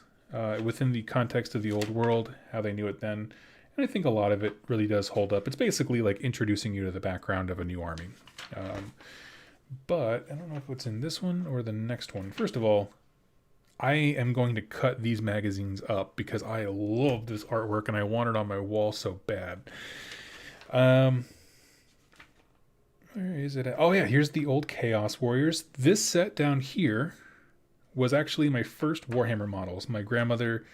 within the context of the old world, how they knew it then. And I think a lot of it really does hold up. It's basically like introducing you to the background of a new army. But I don't know if it's in this one or the next one. First of all, I am going to cut these magazines up because I love this artwork and I want it on my wall so bad. Where is it at? Oh yeah, here's the old Chaos Warriors. This set down here was actually my first Warhammer models. My grandmother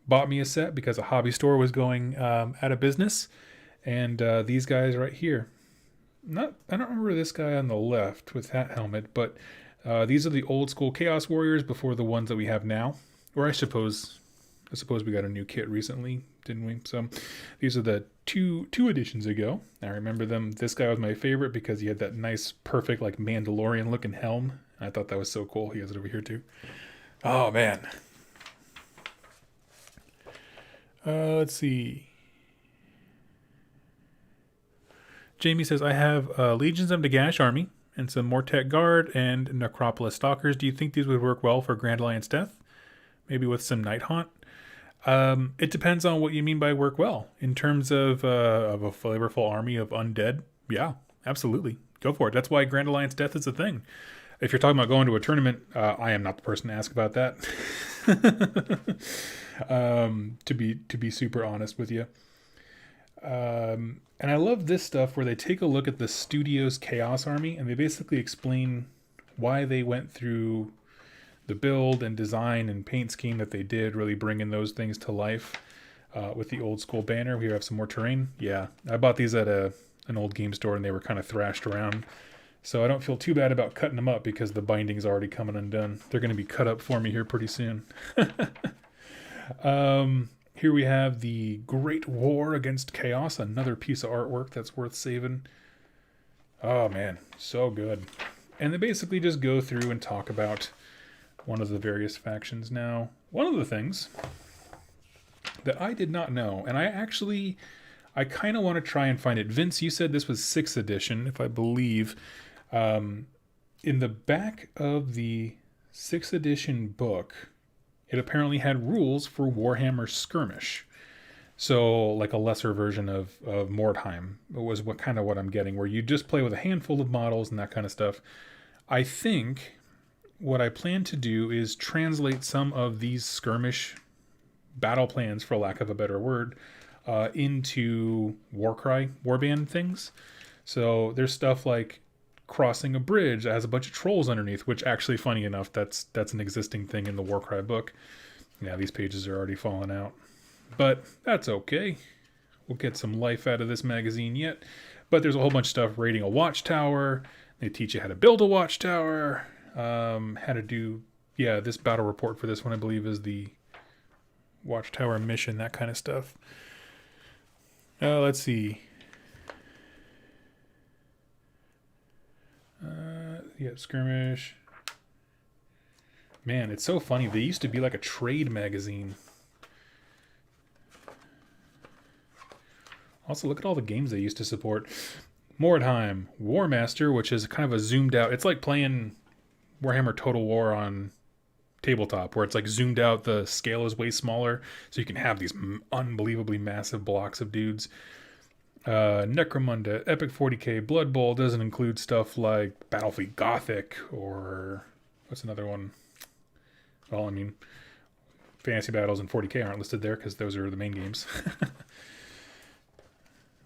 bought me a set because a hobby store was going out of business. And these guys right here. I don't remember this guy on the left with that helmet, but these are the old school Chaos Warriors before the ones that we have now. Or I suppose we got a new kit recently, didn't we? So these are the two editions ago. I remember them. This guy was my favorite because he had that nice, perfect, like Mandalorian looking helm. I thought that was so cool. He has it over here too. Oh man. Let's see. Jamie says, I have Legions of Nagash army and some Mortek Guard and Necropolis Stalkers. Do you think these would work well for Grand Alliance Death? Maybe with some Night Haunt? It depends on what you mean by work well. In terms of a flavorful army of undead, yeah, absolutely. Go for it. That's why Grand Alliance Death is a thing. If you're talking about going to a tournament, I am not the person to ask about that. To be super honest with you. And I love this stuff where they take a look at the studio's Chaos Army and they basically explain why they went through the build and design and paint scheme that they did, really bringing those things to life with the old school banner. We have some more terrain. Yeah, I bought these at an old game store and they were kind of thrashed around. So I don't feel too bad about cutting them up because the binding's already coming undone. They're going to be cut up for me here pretty soon. Here we have the Great War Against Chaos, another piece of artwork that's worth saving. Oh man, so good. And they basically just go through and talk about one of the various factions. Now, one of the things that I did not know, and I kind of want to try and find it. Vince, you said this was 6th edition, if I believe. In the back of the 6th edition book, it apparently had rules for Warhammer Skirmish. So, like a lesser version of Mordheim was what I'm getting, where you just play with a handful of models and that kind of stuff. I think what I plan to do is translate some of these skirmish battle plans, for lack of a better word, into Warcry, Warband things. So there's stuff like crossing a bridge that has a bunch of trolls underneath, which actually, funny enough, that's an existing thing in the Warcry book. Yeah, these pages are already falling out. But that's okay. We'll get some life out of this magazine yet. But there's a whole bunch of stuff raiding a watchtower. They teach you how to build a watchtower. How to do... Yeah, this battle report for this one, I believe, is the watchtower mission, that kind of stuff. Let's see. Yeah, skirmish. Man, it's so funny. They used to be like a trade magazine. Also, look at all the games they used to support. Mordheim, War Master, which is kind of a zoomed out... It's like playing Warhammer Total War on tabletop, where it's like zoomed out, the scale is way smaller, so you can have these unbelievably massive blocks of dudes. Necromunda, Epic 40k, Blood Bowl doesn't include stuff like Battlefleet Gothic, or what's another one? Well, I mean, Fantasy Battles and 40k aren't listed there because those are the main games.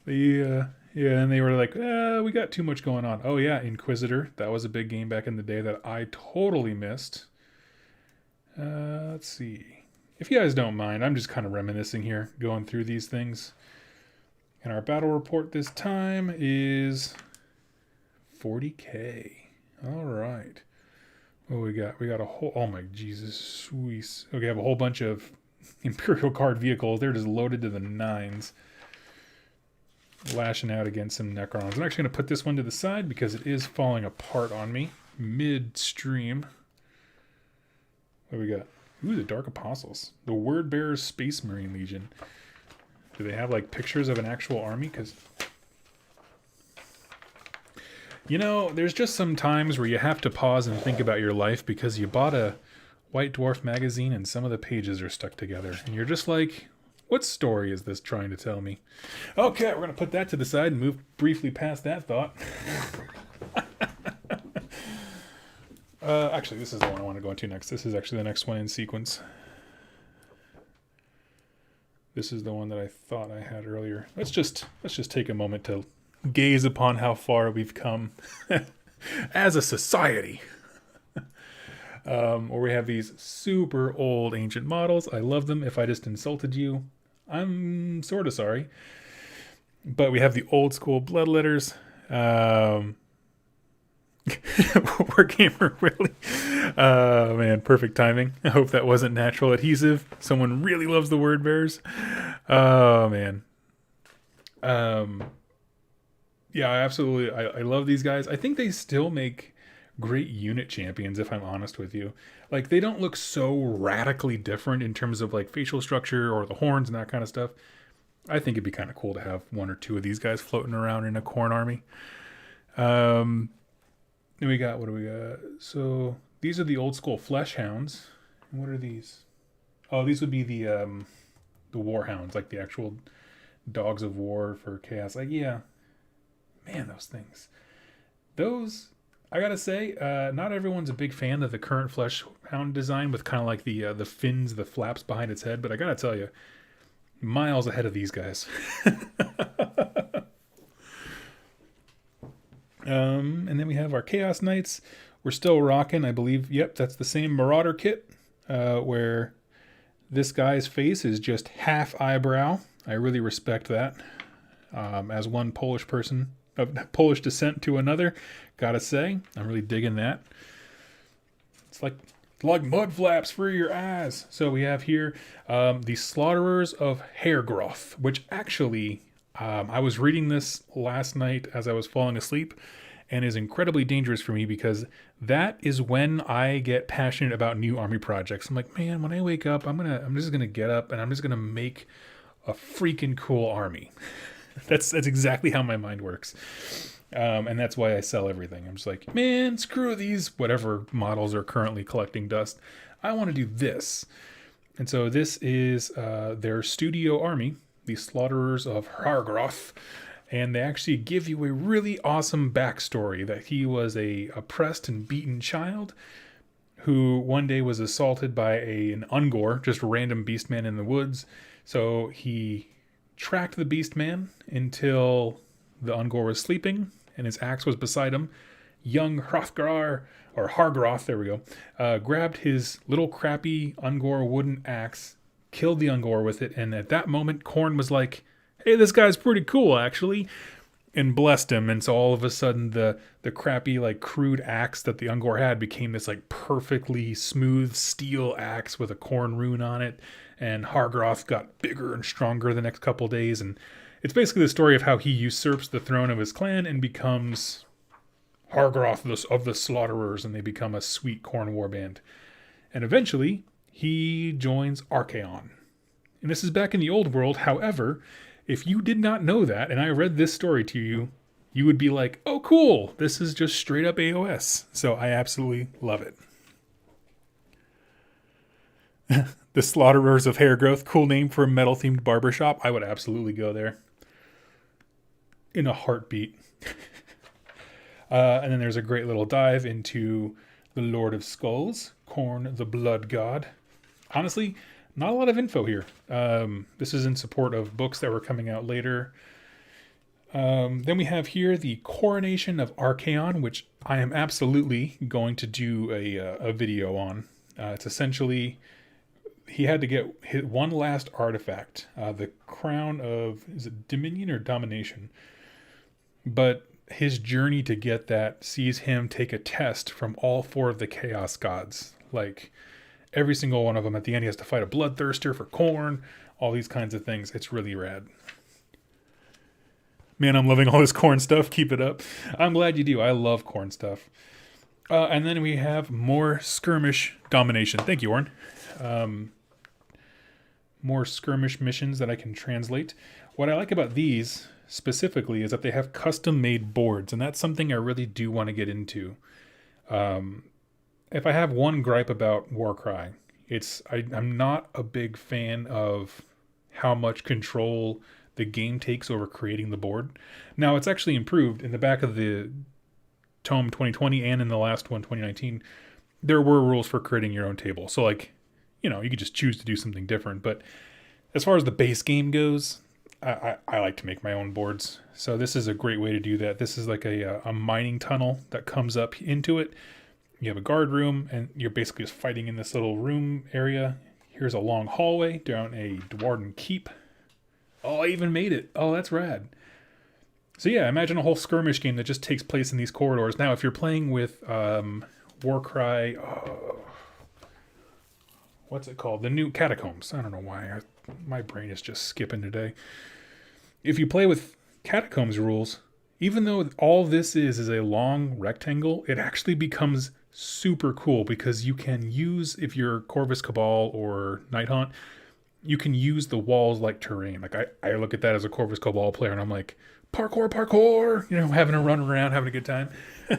Yeah, and they were like, we got too much going on. Oh yeah, Inquisitor, that was a big game back in the day that I totally missed. Let's see. If you guys don't mind, I'm just kind of reminiscing here, going through these things. And our battle report this time is 40k. All right. What we got? We got a whole... Oh my Jesus. Sweet. Okay, we have a whole bunch of Imperial Guard vehicles. They're just loaded to the nines. Lashing out against some Necrons. I'm actually going to put this one to the side because it is falling apart on me midstream. What do we got? Ooh, the Dark Apostles. The Word Bearers Space Marine Legion. Do they have like pictures of an actual army? Because, you know, there's just some times where you have to pause and think about your life because you bought a White Dwarf magazine and some of the pages are stuck together. And you're just like, what story is this trying to tell me? Okay, we're going to put that to the side and move briefly past that thought. Actually, this is the one I want to go into next. This is actually the next one in sequence. This is the one that I thought I had earlier. Let's just take a moment to gaze upon how far we've come as a society. Or we have these super old ancient models. I love them. If I just insulted you, I'm sort of sorry. But we have the old school bloodletters. Wargamer Willie. Man, perfect timing. I hope that wasn't natural adhesive. Someone really loves the word bears. Oh, man. Yeah, I love these guys. I think they still make great unit champions, if I'm honest with you. Like, they don't look so radically different in terms of like facial structure or the horns and that kind of stuff. I think it'd be kind of cool to have one or two of these guys floating around in a Khorne army. Then we got, what do we got? So these are the old school flesh hounds. And what are these? Oh, these would be the war hounds, like the actual dogs of war for chaos. Like, yeah, man, those things. Those, I gotta say, not everyone's a big fan of the current flesh hound design with kind of like the fins, the flaps behind its head. But I gotta tell you, miles ahead of these guys. And then we have our Chaos Knights. We're still rocking, I believe. Yep, that's the same Marauder kit, where this guy's face is just half eyebrow. I really respect that. As one Polish person of Polish descent to another, gotta say, I'm really digging that. It's like mud flaps for your eyes. So we have here the Slaughterers of Hairgroth, which actually, I was reading this last night as I was falling asleep, and is incredibly dangerous for me because that is when I get passionate about new army projects. I'm like, man, when I wake up, I'm just gonna get up and I'm just gonna make a freaking cool army. That's exactly how my mind works. And that's why I sell everything. I'm just like, man, screw these whatever models are currently collecting dust. I want to do this. And so this is their studio army, the Slaughterers of Hairgroth. And they actually give you a really awesome backstory that he was a oppressed and beaten child who one day was assaulted by an Ungor, just a random beastman in the woods. So he tracked the beastman until the Ungor was sleeping and his axe was beside him. Young Hargroth, there we go, grabbed his little crappy Ungor wooden axe, killed the Ungor with it, and at that moment Khorne was like, hey, this guy's pretty cool, actually, and blessed him. And so all of a sudden, the crappy, like, crude axe that the Ungor had became this, like, perfectly smooth steel axe with a Khorne rune on it. And Hargroth got bigger and stronger the next couple days. And it's basically the story of how he usurps the throne of his clan and becomes Hargroth of the Slaughterers, and they become a sweet Khorne warband. And eventually, he joins Archaon. And this is back in the old world. However, if you did not know that, and I read this story to you, you would be like, oh, cool. This is just straight up AOS. So I absolutely love it. The Slaughterers of Hairgrowth, cool name for a metal-themed barbershop. I would absolutely go there. In a heartbeat. And then there's a great little dive into the Lord of Skulls, Khorne the Blood God. Honestly, not a lot of info here. This is in support of books that were coming out later. Then we have here the Coronation of Archaon, which I am absolutely going to do a video on. It's essentially, he had to get hit one last artifact, the crown of, is it Dominion or Domination? But his journey to get that sees him take a test from all four of the Chaos Gods. Like, every single one of them. At the end, he has to fight a bloodthirster for Khorne. All these kinds of things. It's really rad. Man, I'm loving all this Khorne stuff. Keep it up. I'm glad you do. I love Khorne stuff. And then we have more skirmish domination. Thank you, Warren. More skirmish missions that I can translate. What I like about these specifically is that they have custom-made boards. And that's something I really do want to get into. If I have one gripe about Warcry, it's I'm not a big fan of how much control the game takes over creating the board. Now, it's actually improved. In the back of the Tome 2020 and in the last one, 2019, there were rules for creating your own table. So, like, you know, you could just choose to do something different. But as far as the base game goes, I like to make my own boards. So this is a great way to do that. This is like a mining tunnel that comes up into it. You have a guard room, and you're basically just fighting in this little room area. Here's a long hallway down a dwarven keep. Oh, I even made it. Oh, that's rad. So yeah, imagine a whole skirmish game that just takes place in these corridors. Now, if you're playing with Warcry, what's it called? The new Catacombs. I don't know why. My brain is just skipping today. If you play with Catacombs rules, even though all this is a long rectangle, it actually becomes super cool because you can use, if you're Corvus Cabal or Night Haunt, you can use the walls like terrain. Like I look at that as a Corvus Cabal player and I'm like, parkour, parkour, you know, having a run around, having a good time. Do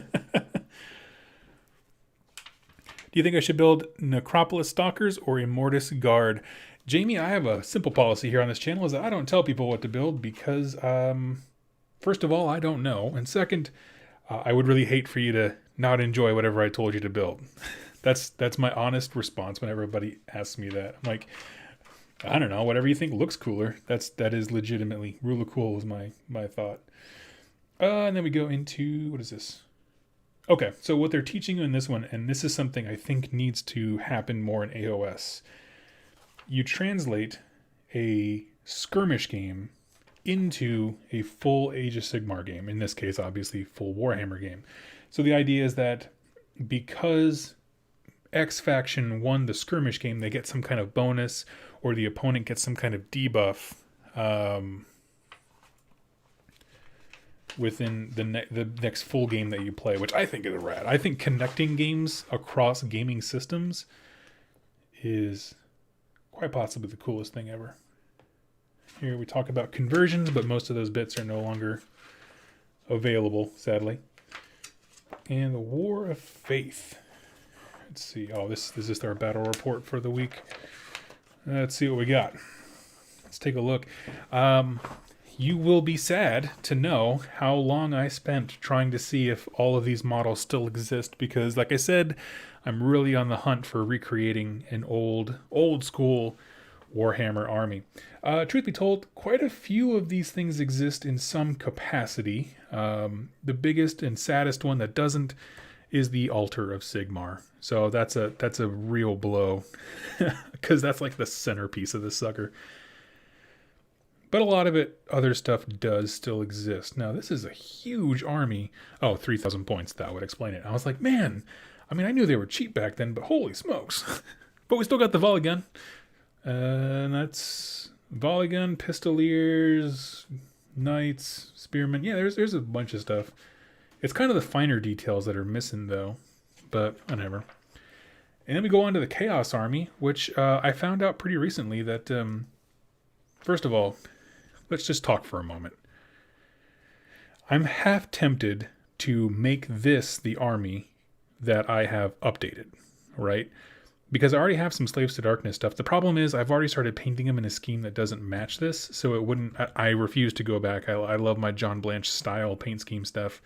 you think I should build Necropolis Stalkers or Immortus Guard? Jamie, I have a simple policy here on this channel is that I don't tell people what to build because, first of all, I don't know. And second, I would really hate for you to not enjoy whatever I told you to build. That's my honest response when everybody asks me that. I'm like, I don't know, whatever you think looks cooler. That is legitimately rule of cool is my thought. And then we go into, what is this? Okay, so what they're teaching you in this one, and this is something I think needs to happen more in AOS. You translate a skirmish game into a full Age of Sigmar game. In this case, obviously, full Warhammer game. So the idea is that because X faction won the skirmish game, they get some kind of bonus, or the opponent gets some kind of debuff within the next full game that you play, which I think is rad. I think connecting games across gaming systems is quite possibly the coolest thing ever. Here we talk about conversions, but most of those bits are no longer available, sadly. And the War of Faith. Let's see. Oh, this is just our battle report for the week. Let's see what we got. Let's take a look. You will be sad to know how long I spent trying to see if all of these models still exist because, like I said, I'm really on the hunt for recreating an old school Warhammer army. Truth be told, quite a few of these things exist in some capacity. The biggest and saddest one that doesn't is the Altar of Sigmar. So that's a real blow because that's like the centerpiece of this sucker. But a lot of other stuff does still exist. Now, this is a huge army. Oh, 3,000 points. That would explain it. I was like, man, I mean, I knew they were cheap back then, but holy smokes. But we still got the volley gun. And that's volley gun, pistoliers, knights, spearmen. Yeah, there's a bunch of stuff. It's kind of the finer details that are missing, though. But whatever. And then we go on to the Chaos Army, which I found out pretty recently that, first of all, let's just talk for a moment. I'm half tempted to make this the army that I have updated, right? Because I already have some Slaves to Darkness stuff. The problem is I've already started painting them in a scheme that doesn't match this, so it wouldn't. I refuse to go back. I love my John Blanche style paint scheme stuff.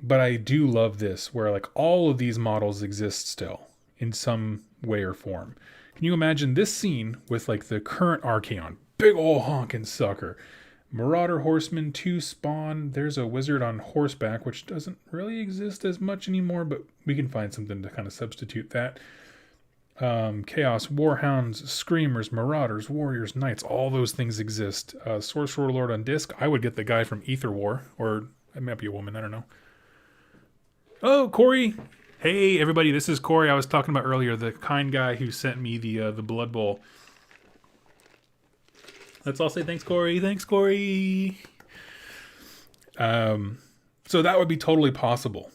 But I do love this, where like all of these models exist still in some way or form. Can you imagine this scene with like the current Archaon? Big ol' honkin' sucker. Marauder Horseman 2 spawn. There's a wizard on horseback, which doesn't really exist as much anymore, but we can find something to kind of substitute that. Chaos, Warhounds, Screamers, Marauders, Warriors, Knights, all those things exist. Sorcerer Lord on disc. I would get the guy from Ether War, or it might be a woman, I don't know. Oh, Corey. Hey, everybody, this is Corey. I was talking about earlier, the kind guy who sent me the Blood Bowl. Let's all say thanks, Corey. Thanks, Corey. So that would be totally possible.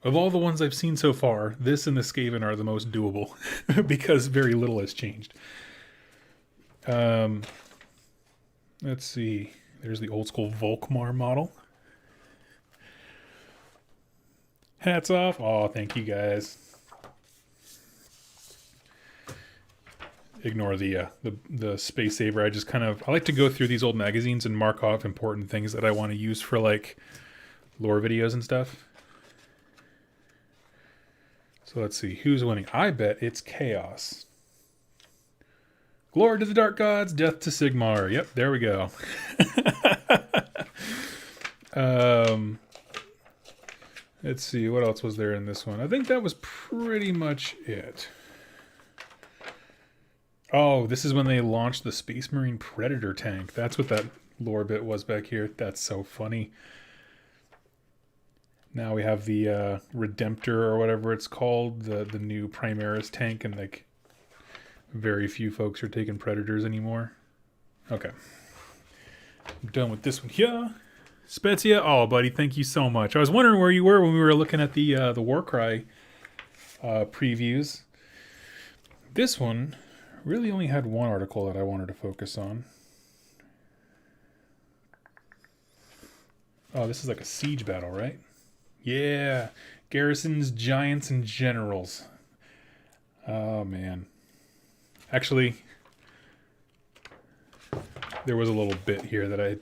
Of all the ones I've seen so far, this and the Skaven are the most doable because very little has changed. Let's see. There's the old school Volkmar model. Hats off. Oh, thank you guys. Ignore the space saver. I like to go through these old magazines and mark off important things that I want to use for like lore videos and stuff. So let's see who's winning. I bet it's Chaos. Glory to the Dark Gods, death to Sigmar. Yep, there we go. Let's see, what else was there in this one? I think that was pretty much it. Oh, this is when they launched the Space Marine Predator tank. That's what that lore bit was back here. That's so funny. Now we have the Redemptor or whatever it's called, the new Primaris tank, and like very few folks are taking Predators anymore. Okay. I'm done with this one here. Spezia, oh buddy, thank you so much. I was wondering where you were when we were looking at the Warcry previews. This one really only had one article that I wanted to focus on. Oh, this is like a siege battle, right? Yeah, garrisons, giants, and generals. Oh man. Actually, there was a little bit here that I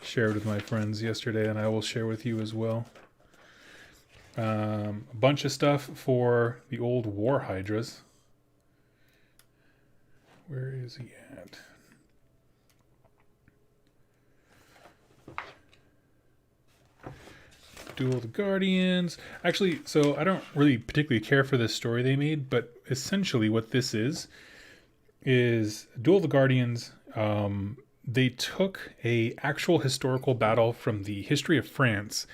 shared with my friends yesterday, and I will share with you as well. A bunch of stuff for the old war hydras. Where is he at? Duel of the Guardians. Actually, so I don't really particularly care for this story they made, but essentially what this is Duel of the Guardians. They took a actual historical battle from the history of France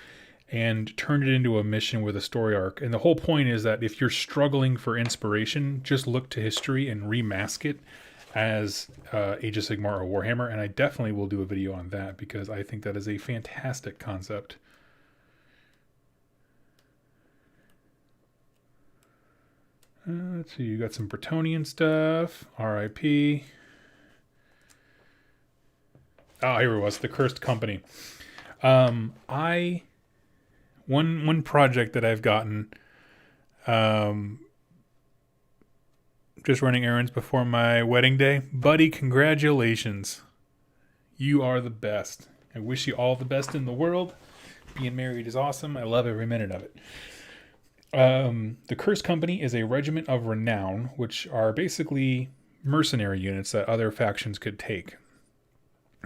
and turned it into a mission with a story arc. And the whole point is that if you're struggling for inspiration, just look to history and remask it as Age of Sigmar or Warhammer. And I definitely will do a video on that because I think that is a fantastic concept. Let's see, you got some Bretonnian stuff. RIP. Oh, here it was. The Cursed Company. One project that I've gotten, just running errands before my wedding day. Buddy, congratulations. You are the best. I wish you all the best in the world. Being married is awesome. I love every minute of it. The Cursed Company is a regiment of renown, which are basically mercenary units that other factions could take.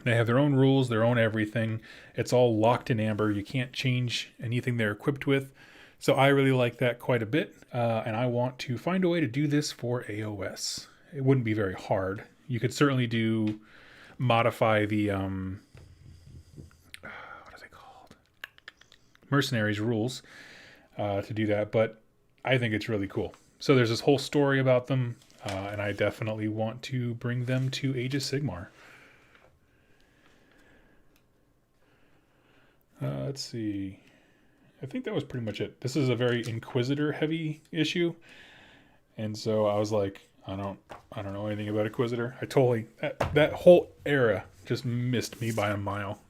They have their own rules, their own everything. It's all locked in amber. You can't change anything they're equipped with. So I really like that quite a bit. And I want to find a way to do this for AOS. It wouldn't be very hard. You could certainly modify the, what are they called? Mercenaries rules to do that. But I think it's really cool. So there's this whole story about them. And I definitely want to bring them to Age of Sigmar. Let's see. I think that was pretty much it. This is a very Inquisitor heavy issue. And so I was like, I don't know anything about Inquisitor. I totally, that whole era just missed me by a mile.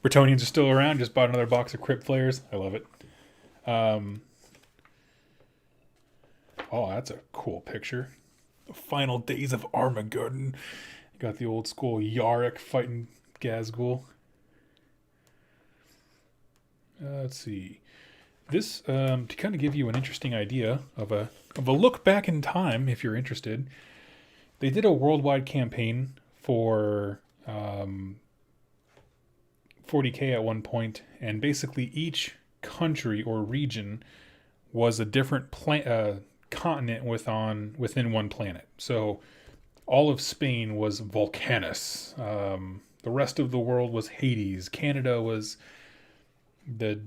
Bretonnians are still around. Just bought another box of Crypt Flayers. I love it. Oh, that's a cool picture. The final days of Armageddon. Got the old school Yarick fighting Gazgul. Let's see. This to kind of give you an interesting idea of a look back in time, if you're interested. They did a worldwide campaign for 40k at one point, and basically each country or region was a different continent within one planet. So all of Spain was Volcanus. The rest of the world was Hades. Canada was the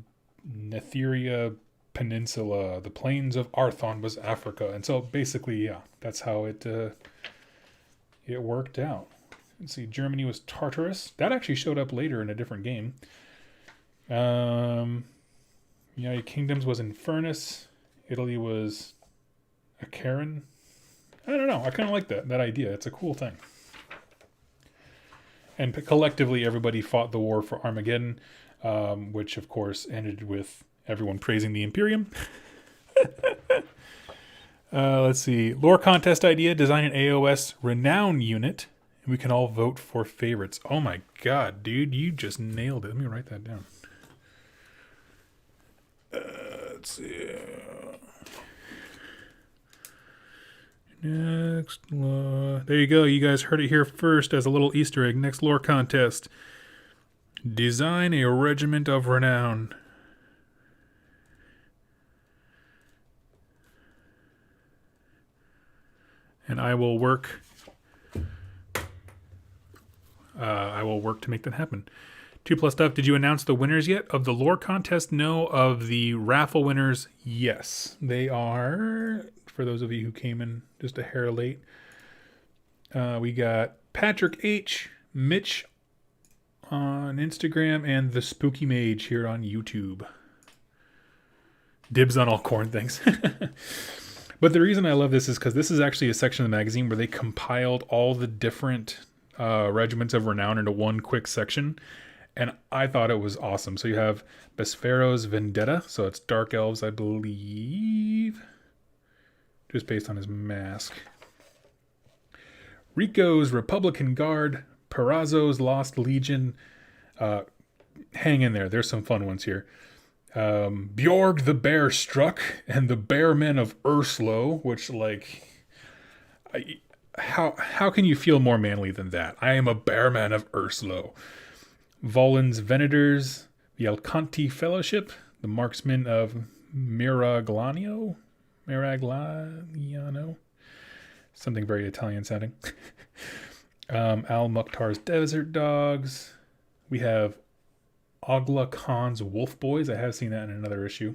Netheria Peninsula. The plains of Arthon was Africa. And so basically, yeah, that's how it worked out. Let's see, Germany was Tartarus. That actually showed up later in a different game. United Kingdoms was Infernus. Italy was Acheron. I don't know. I kind of like that idea. It's a cool thing. And collectively, everybody fought the war for Armageddon, which, of course, ended with everyone praising the Imperium. Let's see. Lore contest idea. Design an AOS renown unit. And we can all vote for favorites. Oh my god, dude. You just nailed it. Let me write that down. Let's see. Next lore. There you go. You guys heard it here first as a little Easter egg. Next lore contest. Design a regiment of renown. And I will work. I will work to make that happen. 2+ stuff. Did you announce the winners yet of the lore contest? No. Of the raffle winners, yes. They are, for those of you who came in just a hair late, we got Patrick H, Mitch on Instagram, and the Spooky Mage here on YouTube. Dibs on all corn things. But the reason I love this is because this is actually a section of the magazine where they compiled all the different regiments of renown into one quick section. And I thought it was awesome. So you have Besfero's Vendetta. So it's Dark Elves, I believe. Just based on his mask. Rico's Republican Guard. Perazzo's Lost Legion. Hang in there. There's some fun ones here. Bjorg the Bear Struck and the Bearmen of Urslo, which, like, how can you feel more manly than that? I am a Bearman of Urslo. Volan's Venators, the Alcanti Fellowship, the Marksmen of Miragliano, something very Italian sounding. Al Mukhtar's Desert Dogs. We have Ogla Khan's Wolf Boys. I have seen that in another issue.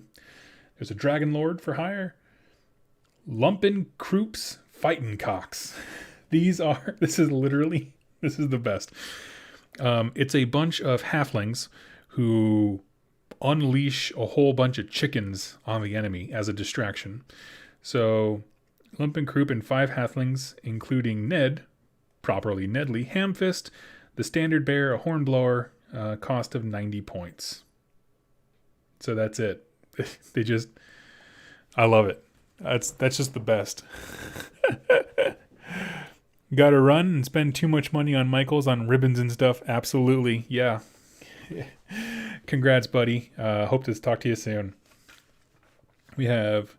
There's a Dragon Lord for hire. Lumpen Kroops Fightin' Cocks. This is the best. It's a bunch of halflings who unleash a whole bunch of chickens on the enemy as a distraction. So Lumpen Kroop and 5 halflings, including Ned, properly Nedley, Hamfist, the Standard Bearer, a Hornblower, cost of 90 points. So that's it. I love it. That's just the best. Gotta run and spend too much money on Michaels on ribbons and stuff? Absolutely. Yeah. Congrats, buddy. Hope to talk to you soon. We have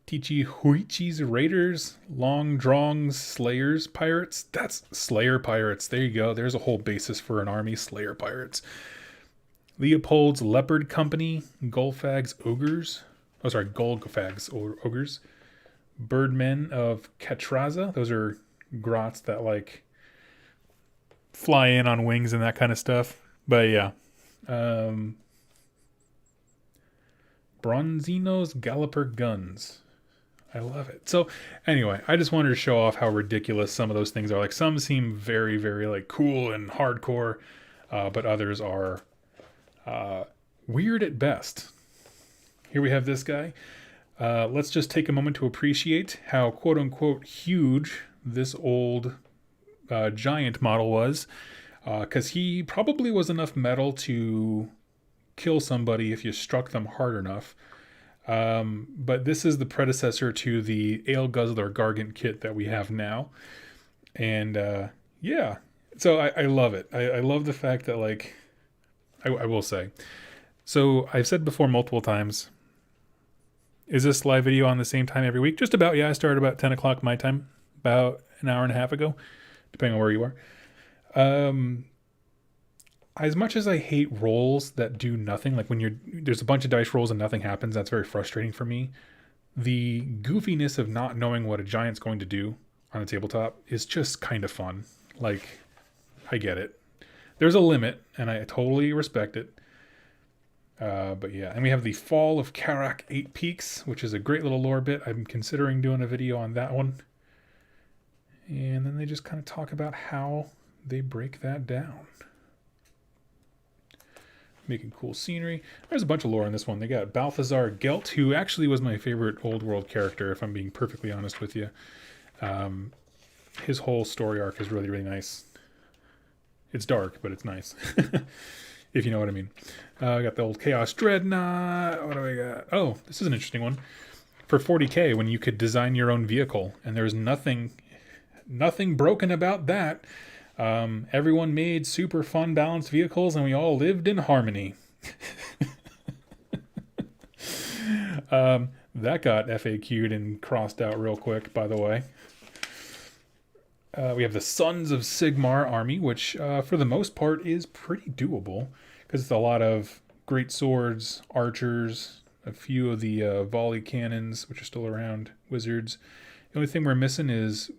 Tichi Huichi's Raiders, Long Drong's Slayers Pirates. That's Slayer Pirates. There you go. There's a whole basis for an army. Slayer Pirates. Leopold's Leopard Company, Golfag's Ogres. Golgafag's Ogres. Birdmen of Katraza. Those are grots that, like, fly in on wings and that kind of stuff. But yeah. Bronzino's Galloper Guns. I love it. So anyway, I just wanted to show off how ridiculous some of those things are. Like, some seem very, very, like, cool and hardcore, but others are weird at best. Here we have this guy. Let's just take a moment to appreciate how quote-unquote huge this old giant model was, because he probably was enough metal to kill somebody if you struck them hard enough. But this is the predecessor to the Ale Guzzler Gargant kit that we have now. And yeah, so I love it. I love the fact that, like, I will say, so I've said before multiple times, is this live video on the same time every week? Just about, yeah. I started about 10 o'clock my time, about an hour and a half ago, depending on where you are. As much as I hate rolls that do nothing, like when there's a bunch of dice rolls and nothing happens, that's very frustrating for me. The goofiness of not knowing what a giant's going to do on a tabletop is just kind of fun. Like, I get it. There's a limit, and I totally respect it. But yeah, and we have the Fall of Karak 8 Peaks, which is a great little lore bit. I'm considering doing a video on that one. And then they just kind of talk about how they break that down. Making cool scenery. There's a bunch of lore in this one. They got Balthazar Gelt, who actually was my favorite old world character, if I'm being perfectly honest with you. His whole story arc is really, really nice. It's dark, but it's nice. If you know what I mean. I got the old Chaos Dreadnought. What do I got? Oh, this is an interesting one. For 40k, when you could design your own vehicle, and there's nothing broken about that. Everyone made super fun, balanced vehicles, and we all lived in harmony. That got FAQ'd and crossed out real quick, by the way. We have the Sons of Sigmar army, which for the most part is pretty doable because it's a lot of great swords, archers, a few of the volley cannons, which are still around, wizards. The only thing we're missing is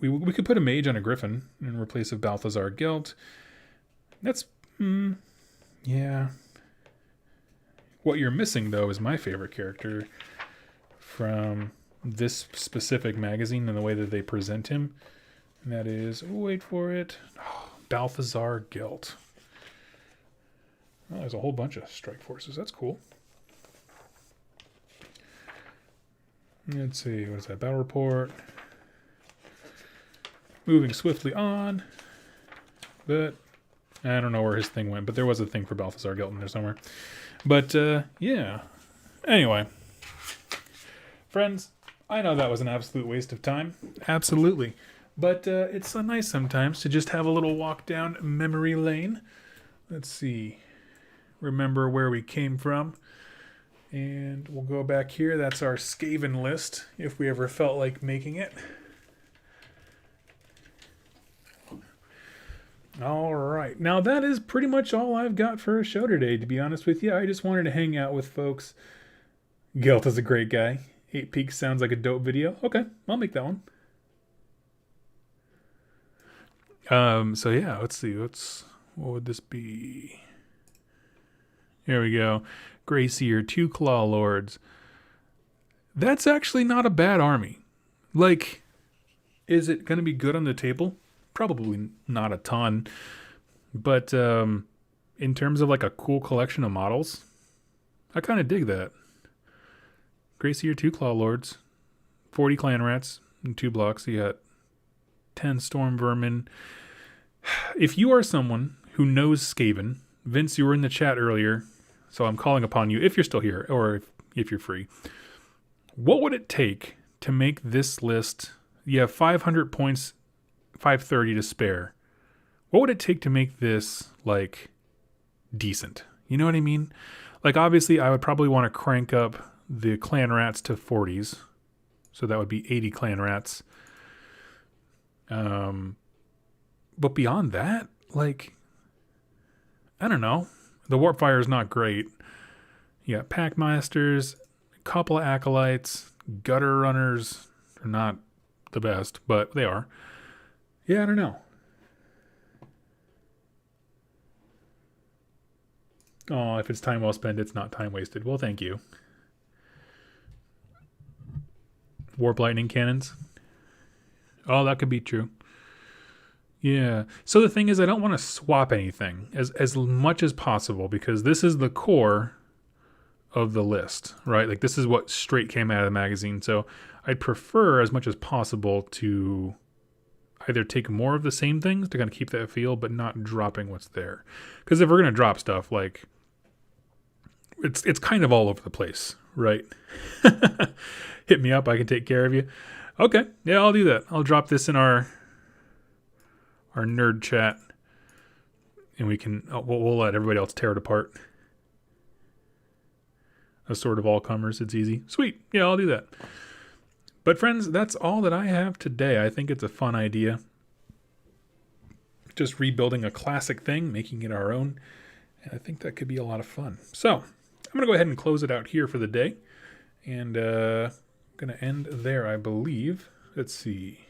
we could put a mage on a griffin in replace of Balthazar Gelt. That's, yeah. What you're missing, though, is my favorite character from this specific magazine and the way that they present him. And that is, wait for it, Balthazar Gelt. Oh, there's a whole bunch of strike forces. That's cool. Let's see, what is that? Battle report. Moving swiftly on. But I don't know where his thing went, but there was a thing for Balthazar Gelt in there somewhere. But, yeah. Anyway. Friends, I know that was an absolute waste of time. Absolutely. But it's so nice sometimes to just have a little walk down memory lane. Let's see. Remember where we came from. And we'll go back here. That's our scaven list, if we ever felt like making it. All right. Now, that is pretty much all I've got for a show today, to be honest with you. I just wanted to hang out with folks. Gelt is a great guy. 8 Peaks sounds like a dope video. Okay, I'll make that one. So yeah, let's see. What would this be? Here we go. Greyseer, 2 Claw Lords. That's actually not a bad army. Like, is it going to be good on the table? Probably not a ton. But in terms of like a cool collection of models, I kind of dig that. Greyseer, 2 Claw Lords, 40 Clan Rats in 2 blocks. You got 10 Storm Vermin. If you are someone who knows Skaven, Vince, you were in the chat earlier, so I'm calling upon you, if you're still here, or if you're free. What would it take to make this list? You have 500 points, 530 to spare. What would it take to make this, like, decent? You know what I mean? Like, obviously, I would probably want to crank up the Clan Rats to 40s. So that would be 80 Clan Rats. But beyond that, like, I don't know. The Warpfire is not great. You got Packmasters, a couple of Acolytes, Gutter Runners. They're not the best, but they are. Yeah, I don't know. Oh, if it's time well spent, it's not time wasted. Well, thank you. Warp Lightning Cannons. Oh, that could be true. Yeah. So the thing is, I don't want to swap anything as much as possible because this is the core of the list, right? Like this is what straight came out of the magazine. So I'd prefer as much as possible to either take more of the same things to kind of keep that feel, but not dropping what's there. Because if we're going to drop stuff, like it's kind of all over the place, right? Hit me up. I can take care of you. Okay. Yeah, I'll do that. I'll drop this in our nerd chat, and we can we'll let everybody else tear it apart. A sort of all comers. It's easy. Sweet. Yeah, I'll do that. But friends, that's all that I have today. I think it's a fun idea. Just rebuilding a classic thing, making it our own. And I think that could be a lot of fun. So I'm going to go ahead and close it out here for the day. And I'm going to end there, I believe. Let's see.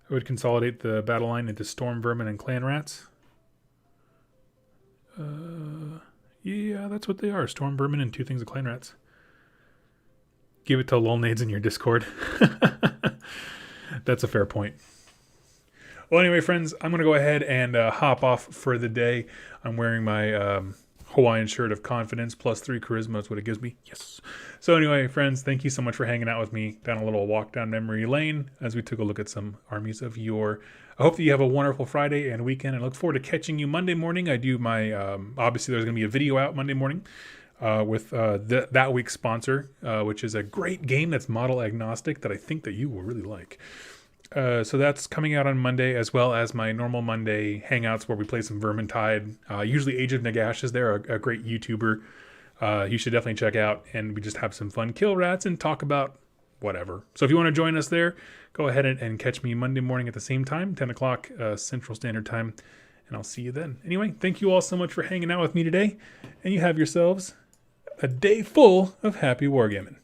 I would consolidate the battle line into Storm Vermin and Clan Rats. Yeah, that's what they are. Storm Vermin and 2 things of Clan Rats. Give it to Lolnades in your Discord. That's a fair point. Well, anyway, friends, I'm going to go ahead and hop off for the day. I'm wearing my Hawaiian shirt of confidence. +3 charisma is what it gives me. Yes. So anyway, friends, thank you so much for hanging out with me down a little walk down memory lane as we took a look at some armies of yore. I hope that you have a wonderful Friday and weekend, and look forward to catching you Monday morning. I do my, obviously there's going to be a video out Monday morning with that week's sponsor, which is a great game that's model agnostic that I think that you will really like. So that's coming out on Monday, as well as my normal Monday hangouts where we play some Vermintide. Usually Age of Nagash is there, a great YouTuber. You should definitely check out, and we just have some fun kill rats and talk about whatever. So if you want to join us there, go ahead and catch me Monday morning at the same time, 10 o'clock Central Standard Time, and I'll see you then. Anyway, thank you all so much for hanging out with me today, and you have yourselves a day full of happy wargaming.